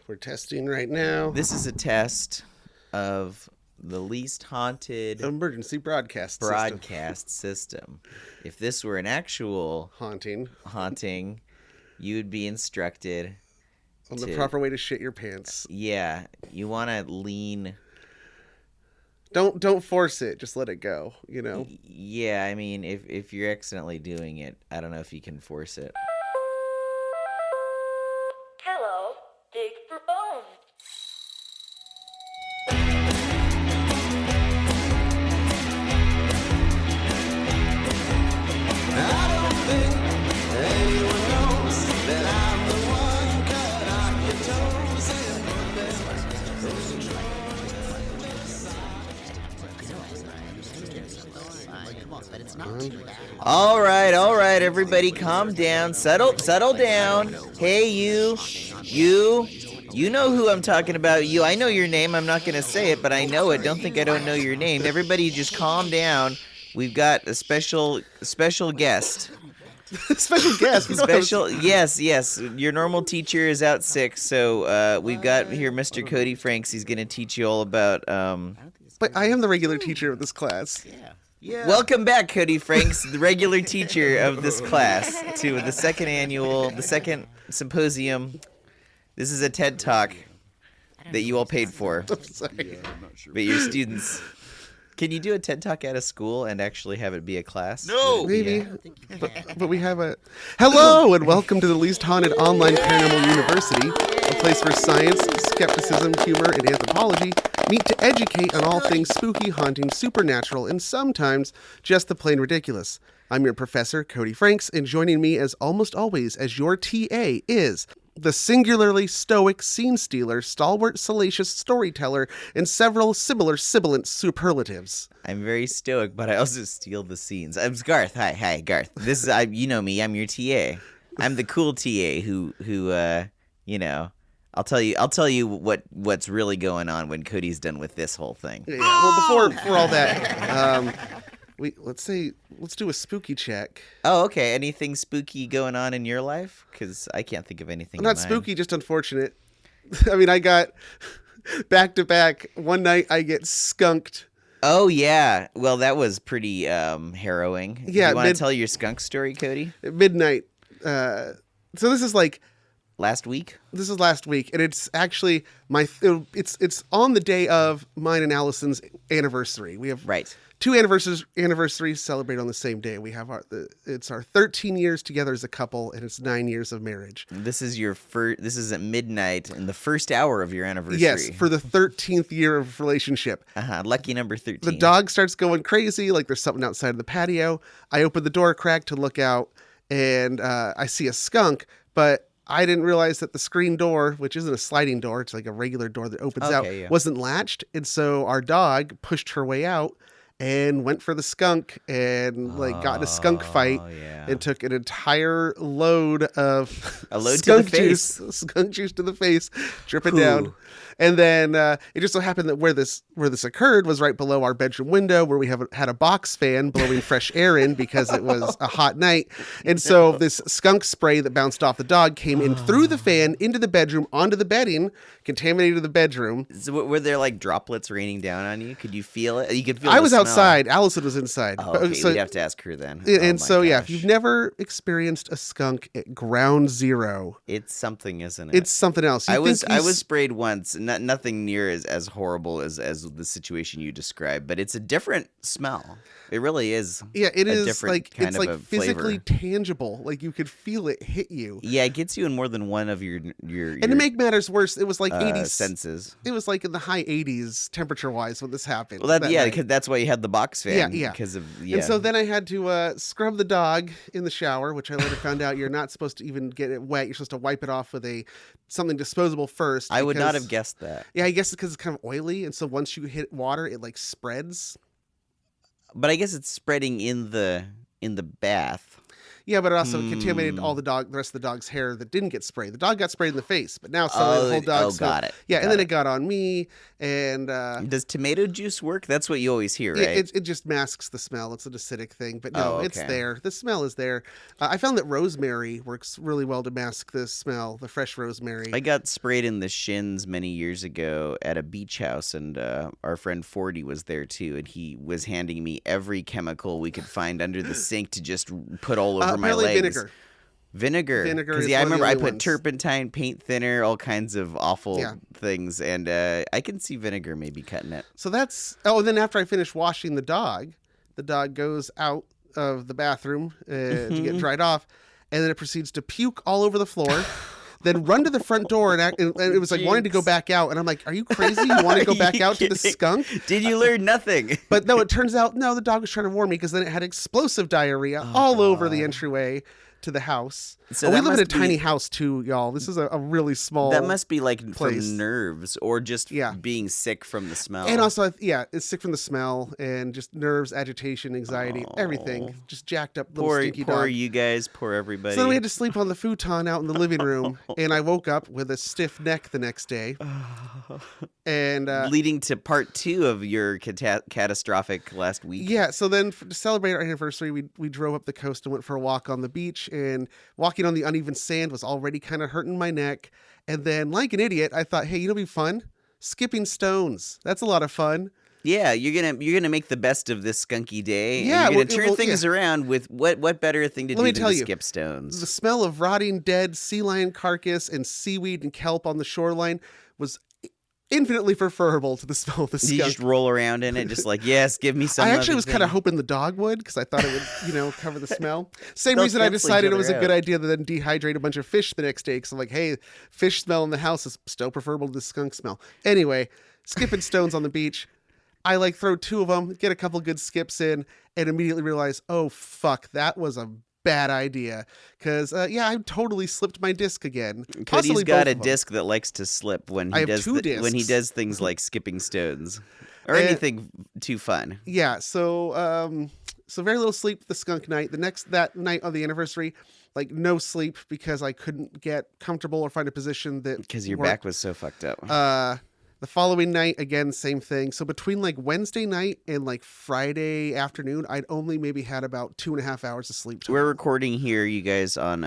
We're testing right now. This is a test of the least haunted Emergency broadcast system. If this were an actual haunting, you would be instructed on the proper way to shit your pants. Yeah, you want to lean. Don't force it. Just let it go. Yeah, I mean, if you're accidentally doing it, I don't know if you can force it. Hello, dig for bones. I don't think anyone knows that I'm the one who cut off your toes and put All right, everybody, calm down, settle down. Hey, you know who I'm talking about. I know your name. I'm not gonna say it, but I know it. Don't think I don't know your name. Everybody, just calm down. We've got a special guest. Special guest. Yes. Your normal teacher is out sick, so we've got here Mr. Cody Franks. He's gonna teach you all about. But I am the regular teacher of this class. Yeah. Welcome back, Cody Franks, the regular teacher of this class, to the second symposium. This is a TED Talk that you all paid for. I'm sorry. But your students. Can you do a TED Talk at a school and actually have it be a class? No! Maybe. But we have a... Hello, and welcome to the least haunted online paranormal university, a place where science, skepticism, humor, and anthropology meet to educate on all things spooky, haunting, supernatural, and sometimes just the plain ridiculous. I'm your professor, Cody Franks, and joining me as almost always as your TA is... the singularly stoic scene stealer, stalwart salacious storyteller, and several similar sibilant superlatives. I'm very stoic, but I also steal the scenes. I'm Garth. Hi, Garth. This is you know me. I'm your TA. I'm the cool TA who I'll tell you what's really going on when Cody's done with this whole thing. Yeah. Well, before all that, let's do a spooky check. Oh, okay. Anything spooky going on in your life? Because I can't think of anything. Not spooky, just unfortunate. I mean, I got back to back. One night I get skunked. Oh yeah. Well, that was pretty harrowing. Yeah. You want to tell your skunk story, Cody? At midnight. So this is like last week. This is last week, and it's actually it's on the day of mine and Allison's anniversary. We have two anniversaries celebrated on the same day. We have it's our 13 years together as a couple, and it's 9 years of marriage. This is This is at midnight in the first hour of your anniversary. Yes, for the 13th year of relationship. Lucky number 13. The dog starts going crazy, like there's something outside of the patio. I open the door crack to look out, and I see a skunk, but I didn't realize that the screen door, which isn't a sliding door, it's like a regular door that opens out, wasn't latched. And so our dog pushed her way out and went for the skunk and got in a skunk fight and took an entire load of skunk juice to the face, dripping down. And then it just so happened that where this occurred was right below our bedroom window, where we had a box fan blowing fresh air in because it was a hot night. And so this skunk spray that bounced off the dog came in through the fan into the bedroom, onto the bedding, contaminated the bedroom. So were there like droplets raining down on you? Could you feel it? You could feel. I was outside. Allison was inside. Oh, okay. So we'd have to ask her then. And if you've never experienced a skunk at ground zero, it's something, isn't it? It's something else. I was sprayed once. Nothing near as horrible as the situation you described, but it's a different smell. It really is. Yeah, it is different like it's like physically flavor. Tangible. Like you could feel it hit you. Yeah, it gets you in more than one of your And to make matters worse, it was like 80s senses. It was like in the high 80s temperature wise when this happened. Well, because that's why you had the box fan. Yeah. Because of And so then I had to scrub the dog in the shower, which I later found out you're not supposed to even get it wet. You're supposed to wipe it off with something disposable first. I would not have guessed that. Yeah, I guess it's because it's kind of oily, and so once you hit water, it like spreads. But I guess it's spreading in the bath. Yeah, but it also contaminated all the rest of the dog's hair that didn't get sprayed. The dog got sprayed in the face, but now suddenly the whole dog smelled. Got it. Yeah, Got and then it. it got on me, and Does tomato juice work? That's what you always hear, yeah, right? it just masks the smell. It's an acidic thing, but no, Oh, it's okay. there. The smell is there. I found that rosemary works really well to mask the smell, the fresh rosemary. I got sprayed in the shins many years ago at a beach house, and our friend Forty was there too, and he was handing me every chemical we could find under the sink to just put all over my Apparently legs. vinegar. Vinegar. Vinegar Because is yeah, I one of the remember I only put ones. turpentine, paint thinner, all kinds of awful Yeah. things, and I can see vinegar maybe cutting it. So that's and then after I finish washing the dog goes out of the bathroom to get dried off, and then it proceeds to puke all over the floor. Then run to the front door and it was like wanting to go back out, and I'm like, "Are you crazy? You want to go Are back you out to the kidding? skunk?" Did you learn nothing? But no, it turns out no, the dog was trying to warn me because then it had explosive diarrhea all over the entryway to the house. So we that live in a must be- tiny house too, y'all. This is a really small. That must be like place. from nerves or just Yeah. being sick from the smell. And also, yeah, it's sick from the smell and just nerves, agitation, anxiety, everything. Just jacked up little poor, stinky poor dog. you guys, poor everybody. So then we had to sleep on the futon out in the living room, and I woke up with a stiff neck the next day. And leading to part 2 of your catastrophic last week. yeah, so then to celebrate our anniversary, we drove up the coast and went for a walk on the beach, and walking on the uneven sand was already kind of hurting my neck. And then, like an idiot, I thought, hey, you know what'd be fun? Skipping stones. That's a lot of fun. Yeah, you're gonna make the best of this skunky day. Yeah, and you're gonna well, turn things around with what better thing to Let do me than tell to you, skip stones. The smell of rotting dead sea lion carcass and seaweed and kelp on the shoreline was infinitely preferable to the smell of the You skunk. just roll around in it, just like, yes, give me some. I actually of was the kind of thing. hoping the dog would, because I thought it would, cover the smell. Same They'll reason I cancel decided each it was a other good out. idea to then dehydrate a bunch of fish the next day, because I'm like, hey, fish smell in the house is still preferable to the skunk smell. Anyway, skipping stones on the beach. I throw 2 of them, get a couple good skips in, and immediately realize, oh fuck, that was a bad idea. Because I totally slipped my disc again. Cody's Possibly got both a of them. disc that likes to slip when I he have does 2 when he discs. does things like skipping stones or And- anything too fun. Yeah, so very little sleep the skunk night. That night on the anniversary, no sleep because I couldn't get comfortable or find a position that Because your worked. back was so fucked up. The following night, again, same thing. So between Wednesday night and Friday afternoon, I'd only maybe had about 2.5 hours of sleep time. We're recording here, you guys, on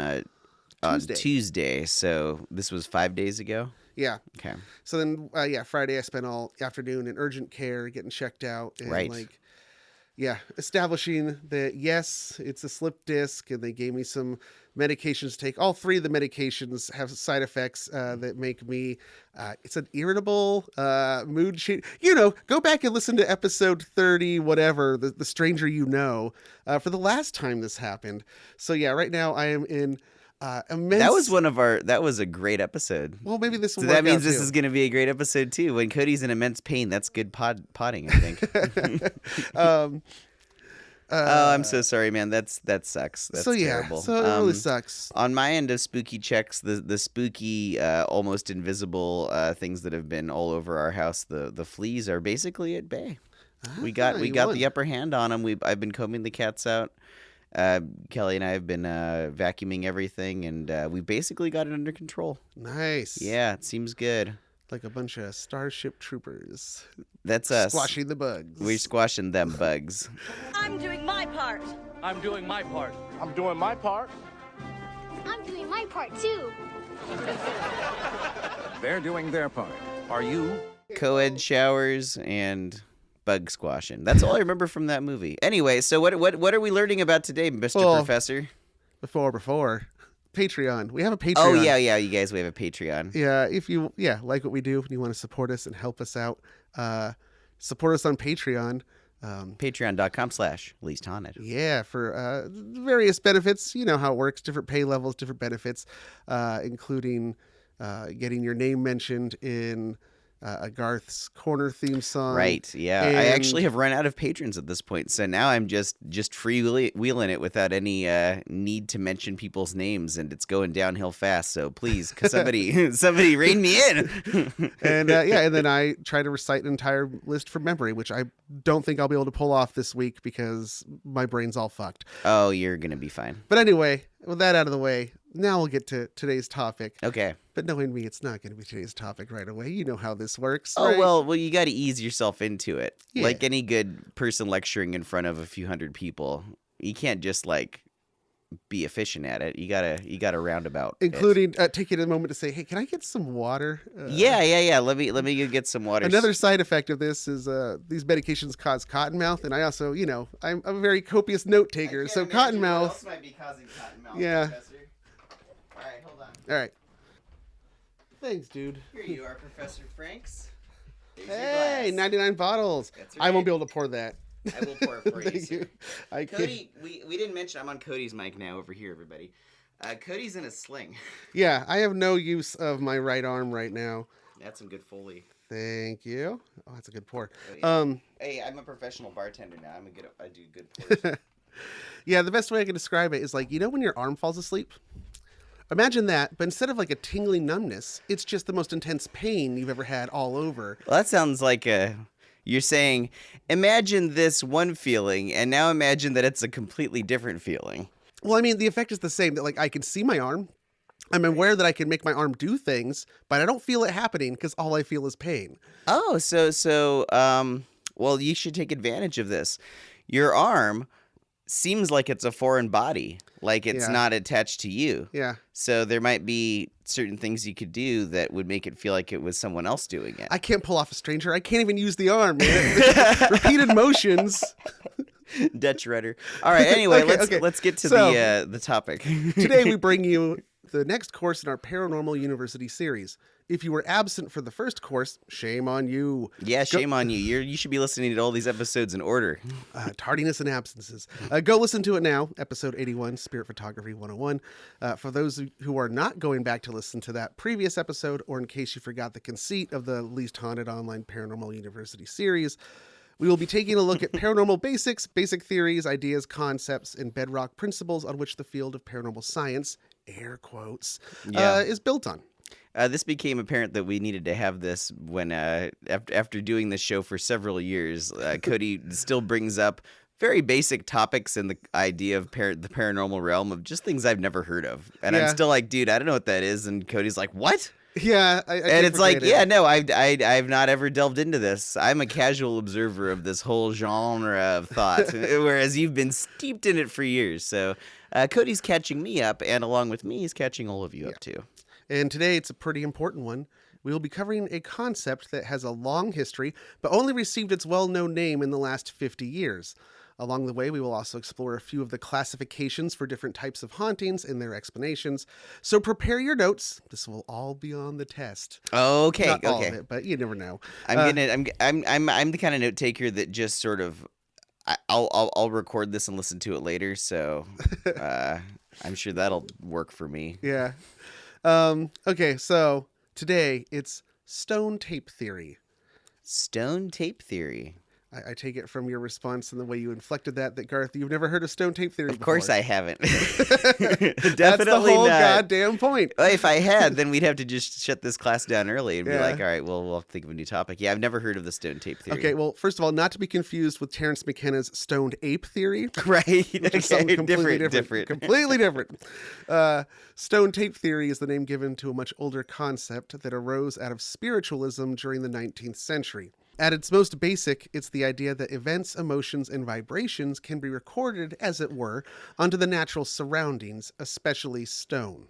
Tuesday. Tuesday, so this was 5 days ago. Yeah. Okay. So then, Friday I spent all afternoon in urgent care getting checked out. And Right. establishing that, yes, it's a slip disc, and they gave me some medications to take. All 3 of the medications have side effects that make me, it's an irritable mood change. Go back and listen to episode 30, whatever, the stranger for the last time this happened. So yeah, right now I am in immense. That was a great episode. Well, maybe this will So work that means out, this too. is going to be a great episode too. When Cody's in immense pain, that's good potting, I think. Oh, I'm so sorry, man. That sucks. That's terrible. So it really sucks. On my end of spooky checks, the spooky, almost invisible things that have been all over our house, the fleas are basically at bay. We got you the won. upper hand on them. I've been combing the cats out. Kelly and I have been vacuuming everything, and we basically got it under control. Nice. Yeah, it seems good. Like a bunch of Starship Troopers That's us. squashing the bugs. We're squashing them bugs. I'm doing my part. I'm doing my part. I'm doing my part. I'm doing my part too. They're doing their part. Are you? Co-ed showers and bug squashing. That's all I remember from that movie. Anyway, so what are we learning about today, Mr. Well, Professor? Before Patreon. We have a Patreon. Oh yeah, you guys, we have a Patreon. Yeah, if you like what we do and you want to support us and help us out, support us on Patreon. Patreon.com/Least Haunted. Yeah, for various benefits. You know how it works, different pay levels, different benefits, including getting your name mentioned in a Garth's Corner theme song. Right. Yeah. I and- actually have run out of patrons at this point, so now I'm just wheeling it without any need to mention people's names, and it's going downhill fast. So please, somebody rein me in. And and then I try to recite an entire list from memory, which I don't think I'll be able to pull off this week because my brain's all fucked. Oh, you're gonna be fine. But anyway, with that out of the way, now we'll get to today's topic. Okay. But knowing me, it's not going to be today's topic right away. You know how this works. Oh right? well, you got to ease yourself into it. Yeah. Like any good person lecturing in front of a few hundred people, you can't just like be efficient at it. You gotta roundabout. Including taking a moment to say, "Hey, can I get some water?" Yeah. Let me go get some water. Another side effect of this is these medications cause cottonmouth, and I also, I'm a very copious note taker, so cottonmouth. might be causing cottonmouth. Yeah. Professor. All right, hold on. All right. Thanks, dude. Here you are, Professor Franks. There's your Hey, glass. 99 bottles. That's I won't right. be able to pour that. I will pour it for you, Thank sir. you. I can't. Cody, we didn't mention I'm on Cody's mic now over here, everybody. Cody's in a sling. Yeah, I have no use of my right arm right now. That's some good Foley. Thank you. Oh, that's a good pour. Oh, yeah. Hey, I'm a professional bartender now. I do good pours. Yeah, the best way I can describe it is like, when your arm falls asleep? Imagine that, but instead of like a tingling numbness, it's just the most intense pain you've ever had all over. Well, that sounds like you're saying, imagine this one feeling, and now imagine that it's a completely different feeling. Well, I mean, the effect is the same. That like I can see my arm. I'm aware that I can make my arm do things, but I don't feel it happening because all I feel is pain. Oh, well, you should take advantage of this. Your arm seems like it's a foreign body, like it's Yeah. not attached to you. Yeah. So there might be certain things you could do that would make it feel like it was someone else doing it. I can't pull off a stranger. I can't even use the arm, man. Repeated motions. Dutch rudder. All right. Anyway, Okay. let's get to So- the topic. Today we bring you the next course in our Paranormal University series. If you were absent for the first course, shame on you. Yeah, shame on you. You should be listening to all these episodes in order. Tardiness and absences. Go listen to it now, episode 81, Spirit Photography 101. For those who are not going back to listen to that previous episode, or in case you forgot the conceit of the Least Haunted Online Paranormal University series, we will be taking a look at paranormal basics, basic theories, ideas, concepts, and bedrock principles on which the field of paranormal science, air quotes, Yeah. is built on. This became apparent that we needed to have this when, after doing this show for several years, Cody still brings up very basic topics in the idea of the paranormal realm of just things I've never heard of. And I'm Yeah. still like, dude, I don't know what that is. And Cody's like, what? Yeah, I And take it's for like, granted. yeah, no, I've not ever delved into this. I'm a casual observer of this whole genre of thought, whereas you've been steeped in it for years. So Cody's catching me up, and along with me, he's catching all of you up too. And today it's a pretty important one. We will be covering a concept that has a long history, but only received its well-known name in the last 50 years. Along the way, we will also explore a few of the classifications for different types of hauntings and their explanations. So prepare your notes. This will all be on the test. Okay, Not all okay. of it, but you never know. I'm the kind of note taker that just sort of I'll record this and listen to it later. So I'm sure that'll work for me. Yeah. Okay, so today it's stone tape theory. Stone tape theory. I take it from your response and the way you inflected that Garth, you've never heard of stone tape theory Of course, before. I haven't. That's Definitely the whole not. goddamn point. Well, if I had, then we'd have to just shut this class down early and be Yeah. like, all right, well, we'll think of a new topic. Yeah, I've never heard of the stone tape theory. Okay, well, first of all, not to be confused with Terrence McKenna's stoned ape theory. Right. Which is something Okay. completely Different. Completely different. Stone tape theory is the name given to a much older concept that arose out of spiritualism during the 19th century. At its most basic, it's the idea that events, emotions, and vibrations can be recorded, as it were, onto the natural surroundings, especially stone.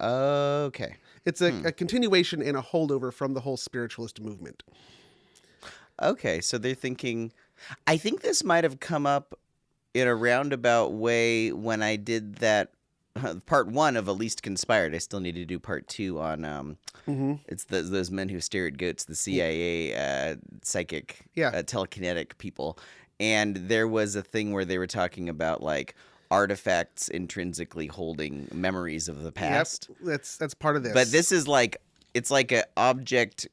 Okay. It's a continuation and a holdover from the whole spiritualist movement. Okay. So they're thinking, I think this might have come up in a roundabout way when I did that part one of A Least Conspired. I still need to do part two on it's those men who stare at goats, the CIA psychic telekinetic people. And there was a thing where they were talking about like artifacts intrinsically holding memories of the past. Yep, that's part of this. But this is like, it's like an object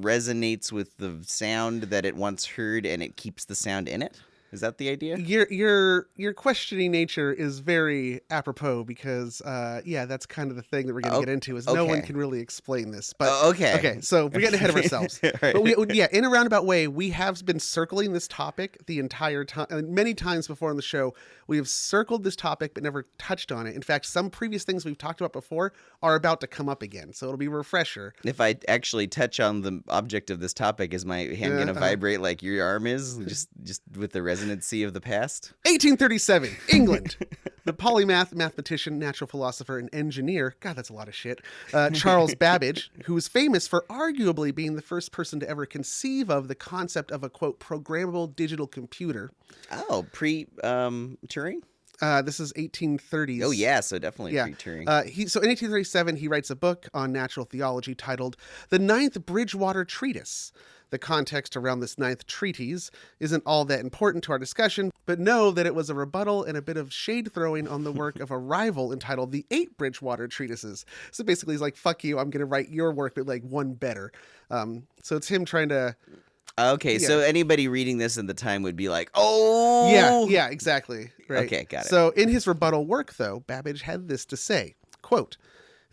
resonates with the sound that it once heard, and it keeps the sound in it. Is that the idea? Your questioning nature is very apropos because that's kind of the thing that we're going to Oh, get into is no one okay. can really explain this. But Okay. so we're getting ahead of ourselves. Right. But in a roundabout way, we have been circling this topic the entire time. Many times before on the show, we have circled this topic but never touched on it. In fact, some previous things we've talked about before are about to come up again, so it'll be a refresher. If I actually touch on the object of this topic, is my hand going to vibrate like your arm is, just with the resonancy of the past? 1837, England. The polymath, mathematician, natural philosopher, and engineer, God, that's a lot of shit, Charles Babbage, who was famous for arguably being the first person to ever conceive of the concept of a, quote, programmable digital computer. Oh, Turing? This is 1830s. Oh, yeah, so definitely Yeah. pre-Turing. So in 1837, he writes a book on natural theology titled The Ninth Bridgewater Treatise. The context around this ninth treatise isn't all that important to our discussion, but know that it was a rebuttal and a bit of shade throwing on the work of a rival entitled The Eight Bridgewater Treatises. So basically he's like, fuck you, I'm going to write your work, but like one better. So it's him trying to... Okay, so anybody reading this in the time would be like, oh! Yeah, exactly. Right. Okay, got it. So in his rebuttal work, though, Babbage had this to say, quote,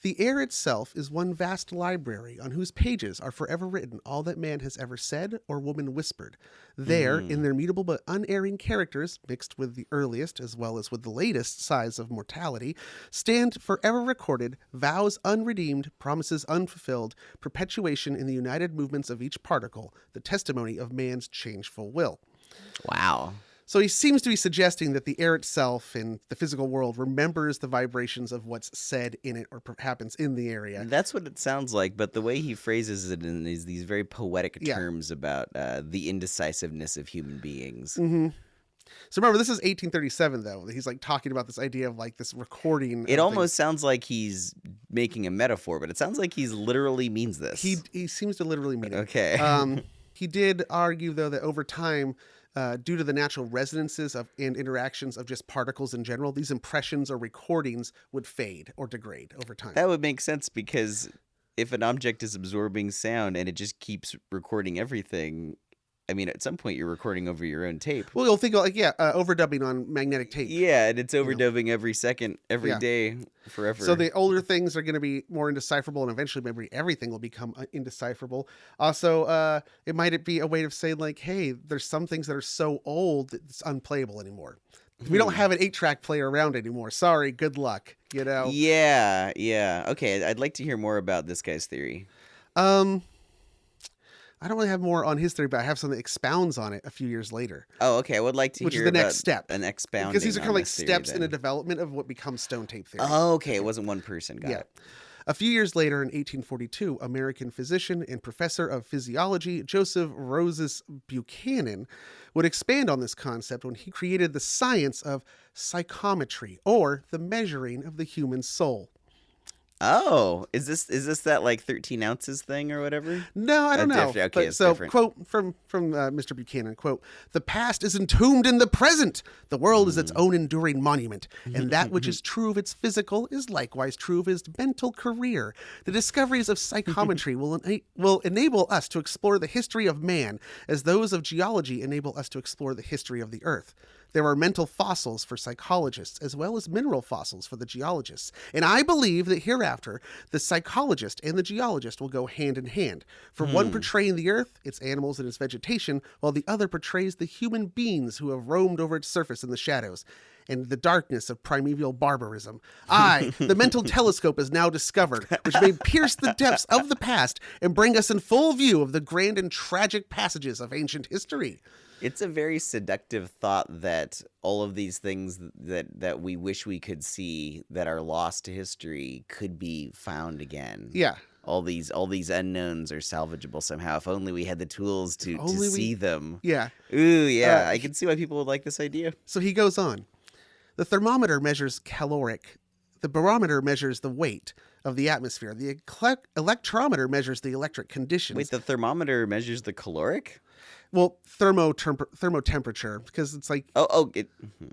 "The air itself is one vast library on whose pages are forever written all that man has ever said or woman whispered. There, in their mutable but unerring characters, mixed with the earliest as well as with the latest sighs of mortality, stand forever recorded, vows unredeemed, promises unfulfilled, perpetuation in the united movements of each particle, the testimony of man's changeful will." Wow. So he seems to be suggesting that the air itself in the physical world remembers the vibrations of what's said in it or happens in the area. That's what it sounds like, but the way he phrases it in these very poetic terms about the indecisiveness of human beings. Mm-hmm. So remember, this is 1837, though. He's like talking about this idea of like this recording. It almost sounds like he's making a metaphor, but it sounds like he's literally means this. He seems to literally mean it. Okay. He did argue, though, that over time, due to the natural resonances and interactions of just particles in general, these impressions or recordings would fade or degrade over time. That would make sense because if an object is absorbing sound and it just keeps recording everything, I mean, at some point you're recording over your own tape. Well, you'll think like, overdubbing on magnetic tape. Yeah, and it's overdubbing every second, every day, forever. So the older things are going to be more indecipherable, and eventually maybe everything will become indecipherable. Also, it might be a way of saying like, hey, there's some things that are so old that it's unplayable anymore. We don't have an 8-track player around anymore. Sorry, good luck, you know? Yeah. Okay, I'd like to hear more about this guy's theory. I don't really have more on his theory, but I have something that expounds on it a few years later. Oh, okay. I would like to Which hear is the about next step. an expounding Because these are kind of on like this theory steps in then. a development of what becomes stone tape theory. Oh, okay. It wasn't one person. Got it. A few years later, in 1842, American physician and professor of physiology Joseph Roses Buchanan would expand on this concept when he created the science of psychometry, or the measuring of the human soul. Oh, is this that like 13 ounces thing or whatever? No, I don't know. Okay, But it's so, different. quote from Mr. Buchanan, quote, "The past is entombed in the present. The world is its own enduring monument, and that which is true of its physical is likewise true of its mental career. The discoveries of psychometry will enable us to explore the history of man, as those of geology enable us to explore the history of the earth. There are mental fossils for psychologists as well as mineral fossils for the geologists. And I believe that hereafter, the psychologist and the geologist will go hand in hand. For one portraying the earth, its animals, and its vegetation, while the other portrays the human beings who have roamed over its surface in the shadows and the darkness of primeval barbarism. The mental telescope is now discovered, which may pierce the depths of the past and bring us in full view of the grand and tragic passages of ancient history." It's a very seductive thought that all of these things that we wish we could see that are lost to history could be found again. Yeah. All these unknowns are salvageable somehow. If only we had the tools to only see them. Yeah. Ooh, yeah. I can see why people would like this idea. So he goes on. "The thermometer measures caloric. The barometer measures the weight of the atmosphere. The electrometer measures the electric conditions." Wait, the thermometer measures the caloric? Well, thermotemperature, because it's like, Mm-hmm.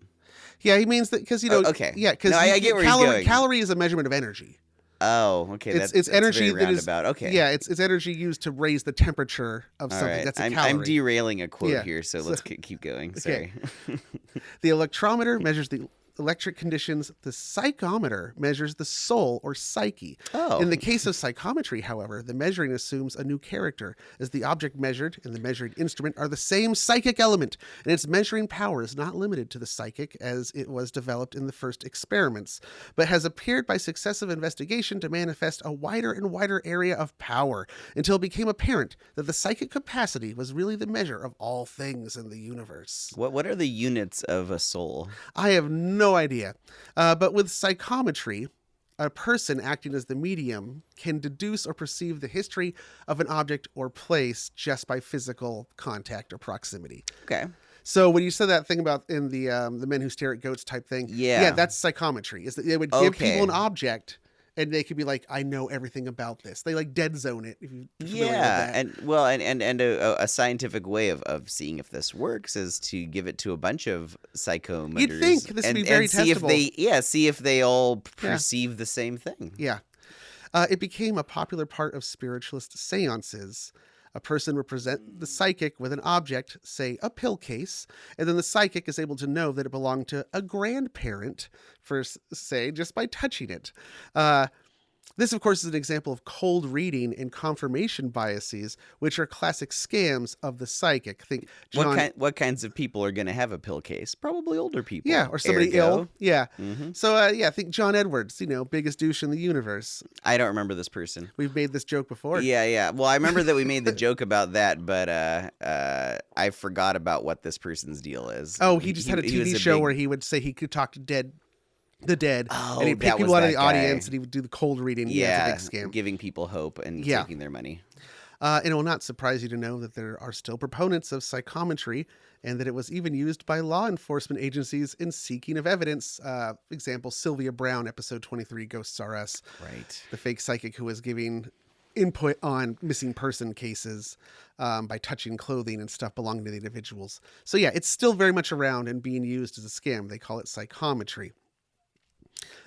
yeah, he means that because, you know, okay. yeah, because No, I get where he's going. calorie is a measurement of energy. Oh, okay. It's That's energy very that is roundabout. Okay. Yeah, it's energy used to raise the temperature of All something. right. That's a I'm calorie. derailing a quote Yeah. here, so So- let's keep going. Okay. Sorry. The electrometer measures the electric conditions. The psychometer measures the soul or psyche. Oh. In the case of psychometry, however, the measuring assumes a new character, as the object measured and the measuring instrument are the same psychic element, and its measuring power is not limited to the psychic as it was developed in the first experiments, but has appeared by successive investigation to manifest a wider and wider area of power until it became apparent that the psychic capacity was really the measure of all things in the universe. What are the units of a soul? I have no idea. But with psychometry, a person acting as the medium can deduce or perceive the history of an object or place just by physical contact or proximity. Okay. So when you said that thing about in the men who stare at goats type thing, Yeah. that's psychometry. Is that they would give Okay. people an object and they could be like, I know everything about this. They like dead zone it. If you're familiar with Yeah, that. and a scientific way of seeing if this works is to give it to a bunch of psychometers. You'd think this would be very see if testable. see if they all Yeah. perceive the same thing. Yeah. It became a popular part of spiritualist seances. A person would present the psychic with an object, say a pill case, and then the psychic is able to know that it belonged to a grandparent, for say, just by touching it. This, of course, is an example of cold reading and confirmation biases, which are classic scams of the psychic. Think John, What kinds of people are going to have a pill case? Probably older people. yeah, or somebody Ergo. ill, yeah. Mhm. So, think John Edwards, biggest douche in the universe. I don't remember this person. We've made this joke before. Yeah. Well, I remember that we made the joke about that, but I forgot about what this person's deal is. Oh, he just had a was TV show big- where he would say he could talk to the dead, Oh, and he'd pick that people was out of that the audience, guy. and he would do the cold reading. Yeah, it's a big scam. giving people hope and Yeah. taking their money. And it will not surprise you to know that there are still proponents of psychometry, and that it was even used by law enforcement agencies in seeking of evidence. Example: Sylvia Brown, episode 23, Ghosts R Us, Right. the fake psychic who was giving input on missing person cases by touching clothing and stuff belonging to the individuals. So yeah, it's still very much around and being used as a scam. They call it psychometry.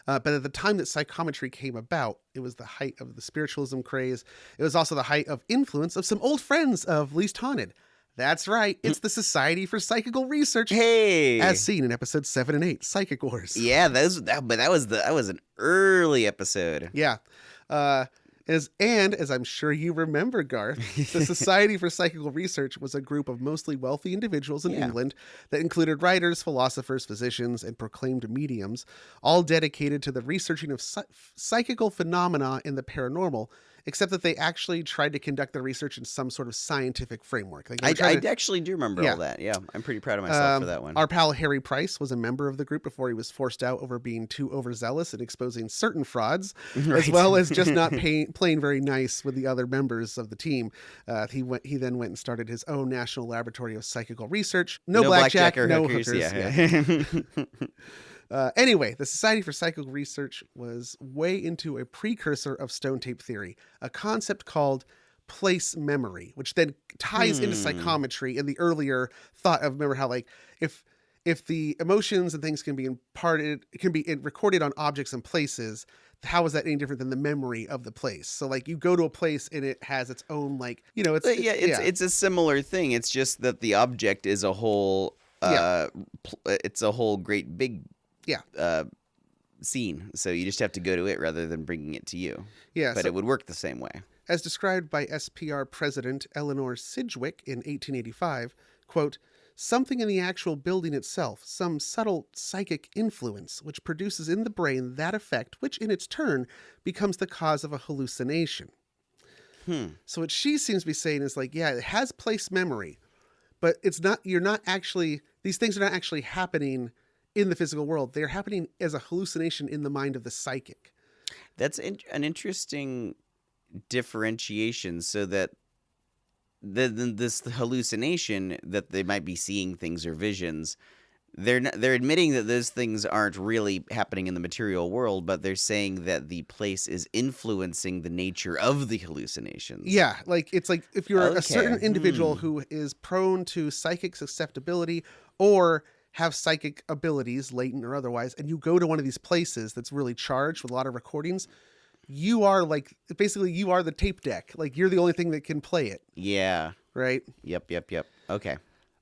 But at the time that psychometry came about, it was the height of the spiritualism craze. It was also the height of influence of some old friends of Least Haunted. That's right, it's the Society for Psychical Research, Hey. as seen in episodes 7 and 8, Psychic Wars. Yeah, but that was an early episode. Yeah. As I'm sure you remember, Garth, the Society for Psychical Research was a group of mostly wealthy individuals in Yeah. England that included writers, philosophers, physicians, and proclaimed mediums, all dedicated to the researching of psychical phenomena in the paranormal, except that they actually tried to conduct their research in some sort of scientific framework. Like they I were trying to- actually do remember Yeah. all that. Yeah, I'm pretty proud of myself for that one. Our pal Harry Price was a member of the group before he was forced out over being too overzealous and exposing certain frauds, as Right. well as just not playing very nice with the other members of the team. He then went and started his own national laboratory of psychical research. No blackjack, or no hookers. hookers. Yeah. Anyway, the Society for Psychical Research was way into a precursor of stone tape theory, a concept called place memory, which then ties into psychometry and the earlier thought of, remember how like if the emotions and things can be recorded on objects and places, how is that any different than the memory of the place? So like you go to a place and it has its own It's a similar thing. It's just that the object is a whole it's a whole great big scene. So you just have to go to it rather than bringing it to you. Yeah, But so- it would work the same way. As described by SPR President Eleanor Sidgwick in 1885, quote, something in the actual building itself, some subtle psychic influence, which produces in the brain that effect, which in its turn becomes the cause of a hallucination. So what she seems to be saying is like, yeah, it has place memory, but these things are not actually happening in the physical world. They're happening as a hallucination in the mind of the psychic. That's an interesting differentiation, so that this hallucination that they might be seeing things or visions, they're admitting that those things aren't really happening in the material world, but they're saying that the place is influencing the nature of the hallucinations. Yeah, like it's like if you're Okay. a certain individual who is prone to psychic susceptibility or have psychic abilities, latent or otherwise, and you go to one of these places that's really charged with a lot of recordings, you are like basically you are the tape deck. Like you're the only thing that can play it, Yeah. right? Yep. Okay.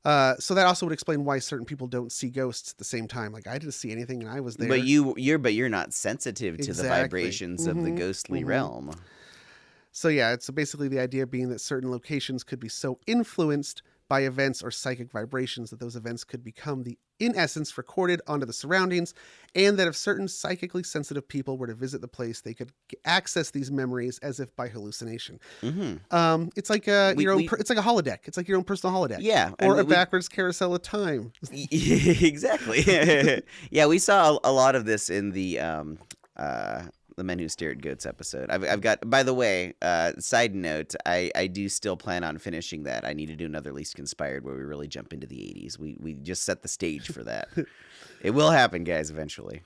So that also would explain why certain people don't see ghosts at the same time. Like I didn't see anything and I was there. But you're not sensitive to the Exactly. vibrations of the ghostly realm. So yeah, it's basically the idea being that certain locations could be so influenced by events or psychic vibrations that those events could become in essence recorded onto the surroundings, and that if certain psychically sensitive people were to visit the place, they could access these memories as if by hallucination. It's like it's like a holodeck. It's like your own personal holodeck. Yeah, or a backwards carousel of time. Exactly. Yeah, we saw a lot of this in the Men Who Stare at Goats episode. I've got, by the way, side note, I do still plan on finishing that. I need to do another Least Conspired where we really jump into the 80s. We just set the stage for that. It will happen, guys, eventually.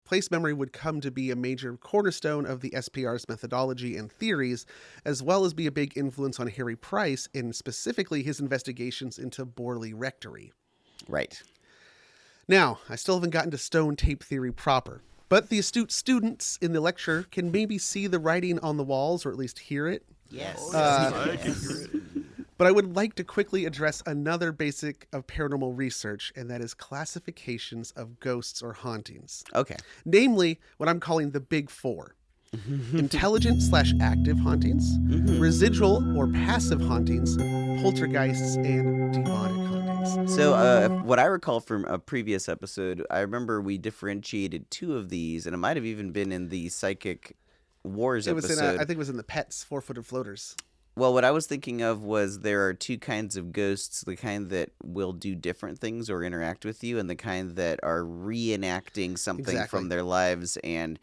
Place memory would come to be a major cornerstone of the SPR's methodology and theories, as well as be a big influence on Harry Price in specifically his investigations into Borley Rectory. Right. Now, I still haven't gotten to stone tape theory proper, but the astute students in the lecture can maybe see the writing on the walls, or at least hear it. Yes. But I would like to quickly address another basic of paranormal research, and that is classifications of ghosts or hauntings. Okay. Namely, what I'm calling the big four. Intelligent/active hauntings, residual or passive hauntings, poltergeists, and demonic hauntings. So what I recall from a previous episode, I remember we differentiated two of these, and it might have even been in the Psychic Wars It was episode. I think it was in the Pets 4-footed floaters. Well, what I was thinking of was there are two kinds of ghosts, the kind that will do different things or interact with you, and the kind that are reenacting something Exactly. from their lives. And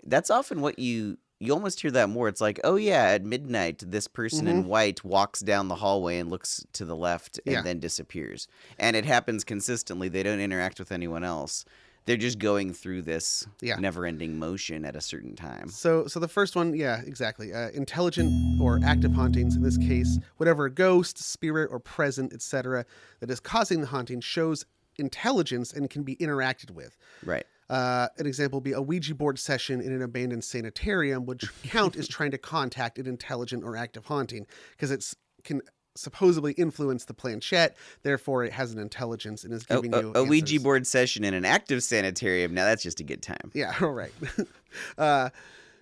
that's often what you almost hear that more. It's like, oh yeah, at midnight, this person in white walks down the hallway and looks to the left and then disappears. And it happens consistently. They don't interact with anyone else. They're just going through this never-ending motion at a certain time. So the first one, yeah, exactly. Intelligent or active hauntings, in this case, whatever ghost, spirit, or present, etc., that is causing the haunting shows intelligence and can be interacted with. Right. An example would be a Ouija board session in an abandoned sanitarium would count as trying to contact an intelligent or active haunting because it can supposedly influence the planchette, therefore it has an intelligence and is giving you a Ouija answers. board session in an active sanitarium. Now that's just a good time. Yeah, all right.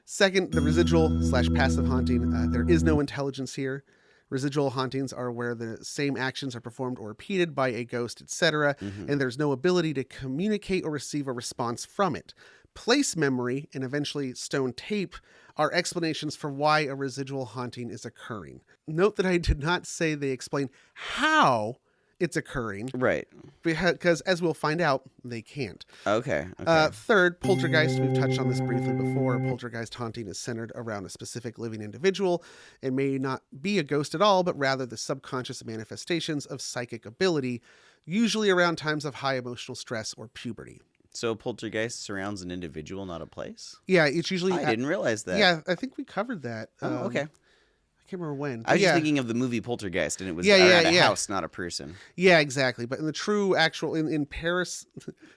Second, the residual/passive haunting. There is no intelligence here. Residual hauntings are where the same actions are performed or repeated by a ghost, etc., and there's no ability to communicate or receive a response from it. Place memory and eventually stone tape are explanations for why a residual haunting is occurring. Note that I did not say they explain how it's occurring, Right. because as we'll find out, they can't. Okay. Third, poltergeist. We've touched on this briefly before. Poltergeist haunting is centered around a specific living individual. It may not be a ghost at all, but rather the subconscious manifestations of psychic ability, usually around times of high emotional stress or puberty. So poltergeist surrounds an individual, not a place? Yeah, it's usually... I didn't realize that. Yeah, I think we covered that. Oh, okay. I can't remember when. I was yeah. just thinking of the movie Poltergeist, and it was Yeah, around a yeah. house, not a person. Yeah, exactly. But in the true actual in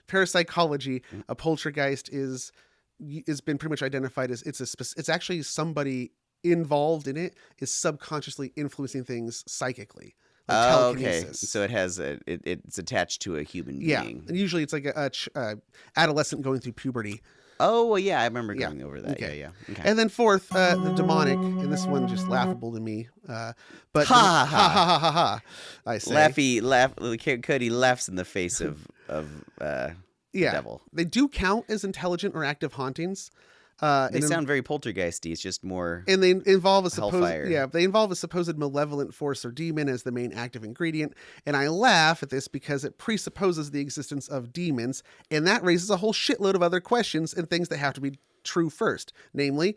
parapsychology, a poltergeist is been pretty much identified as it's actually somebody involved in it is subconsciously influencing things psychically. Like Oh, okay. telekinesis. So it has it's attached to a human Yeah, being. and usually it's like a adolescent going through puberty. Oh, well, yeah, I remember Yeah. going over that. Okay. Yeah. Okay. And then fourth, the demonic, and this one just laughable to me. But Ha, ha, ha ha ha ha ha. I say. Cody laughs in the face of the devil. They do count as intelligent or active hauntings. They sound very poltergeisty. It's just more. And they involve a Hellfire. they involve a supposed malevolent force or demon as the main active ingredient. And I laugh at this because it presupposes the existence of demons, and that raises a whole shitload of other questions and things that have to be true first. Namely,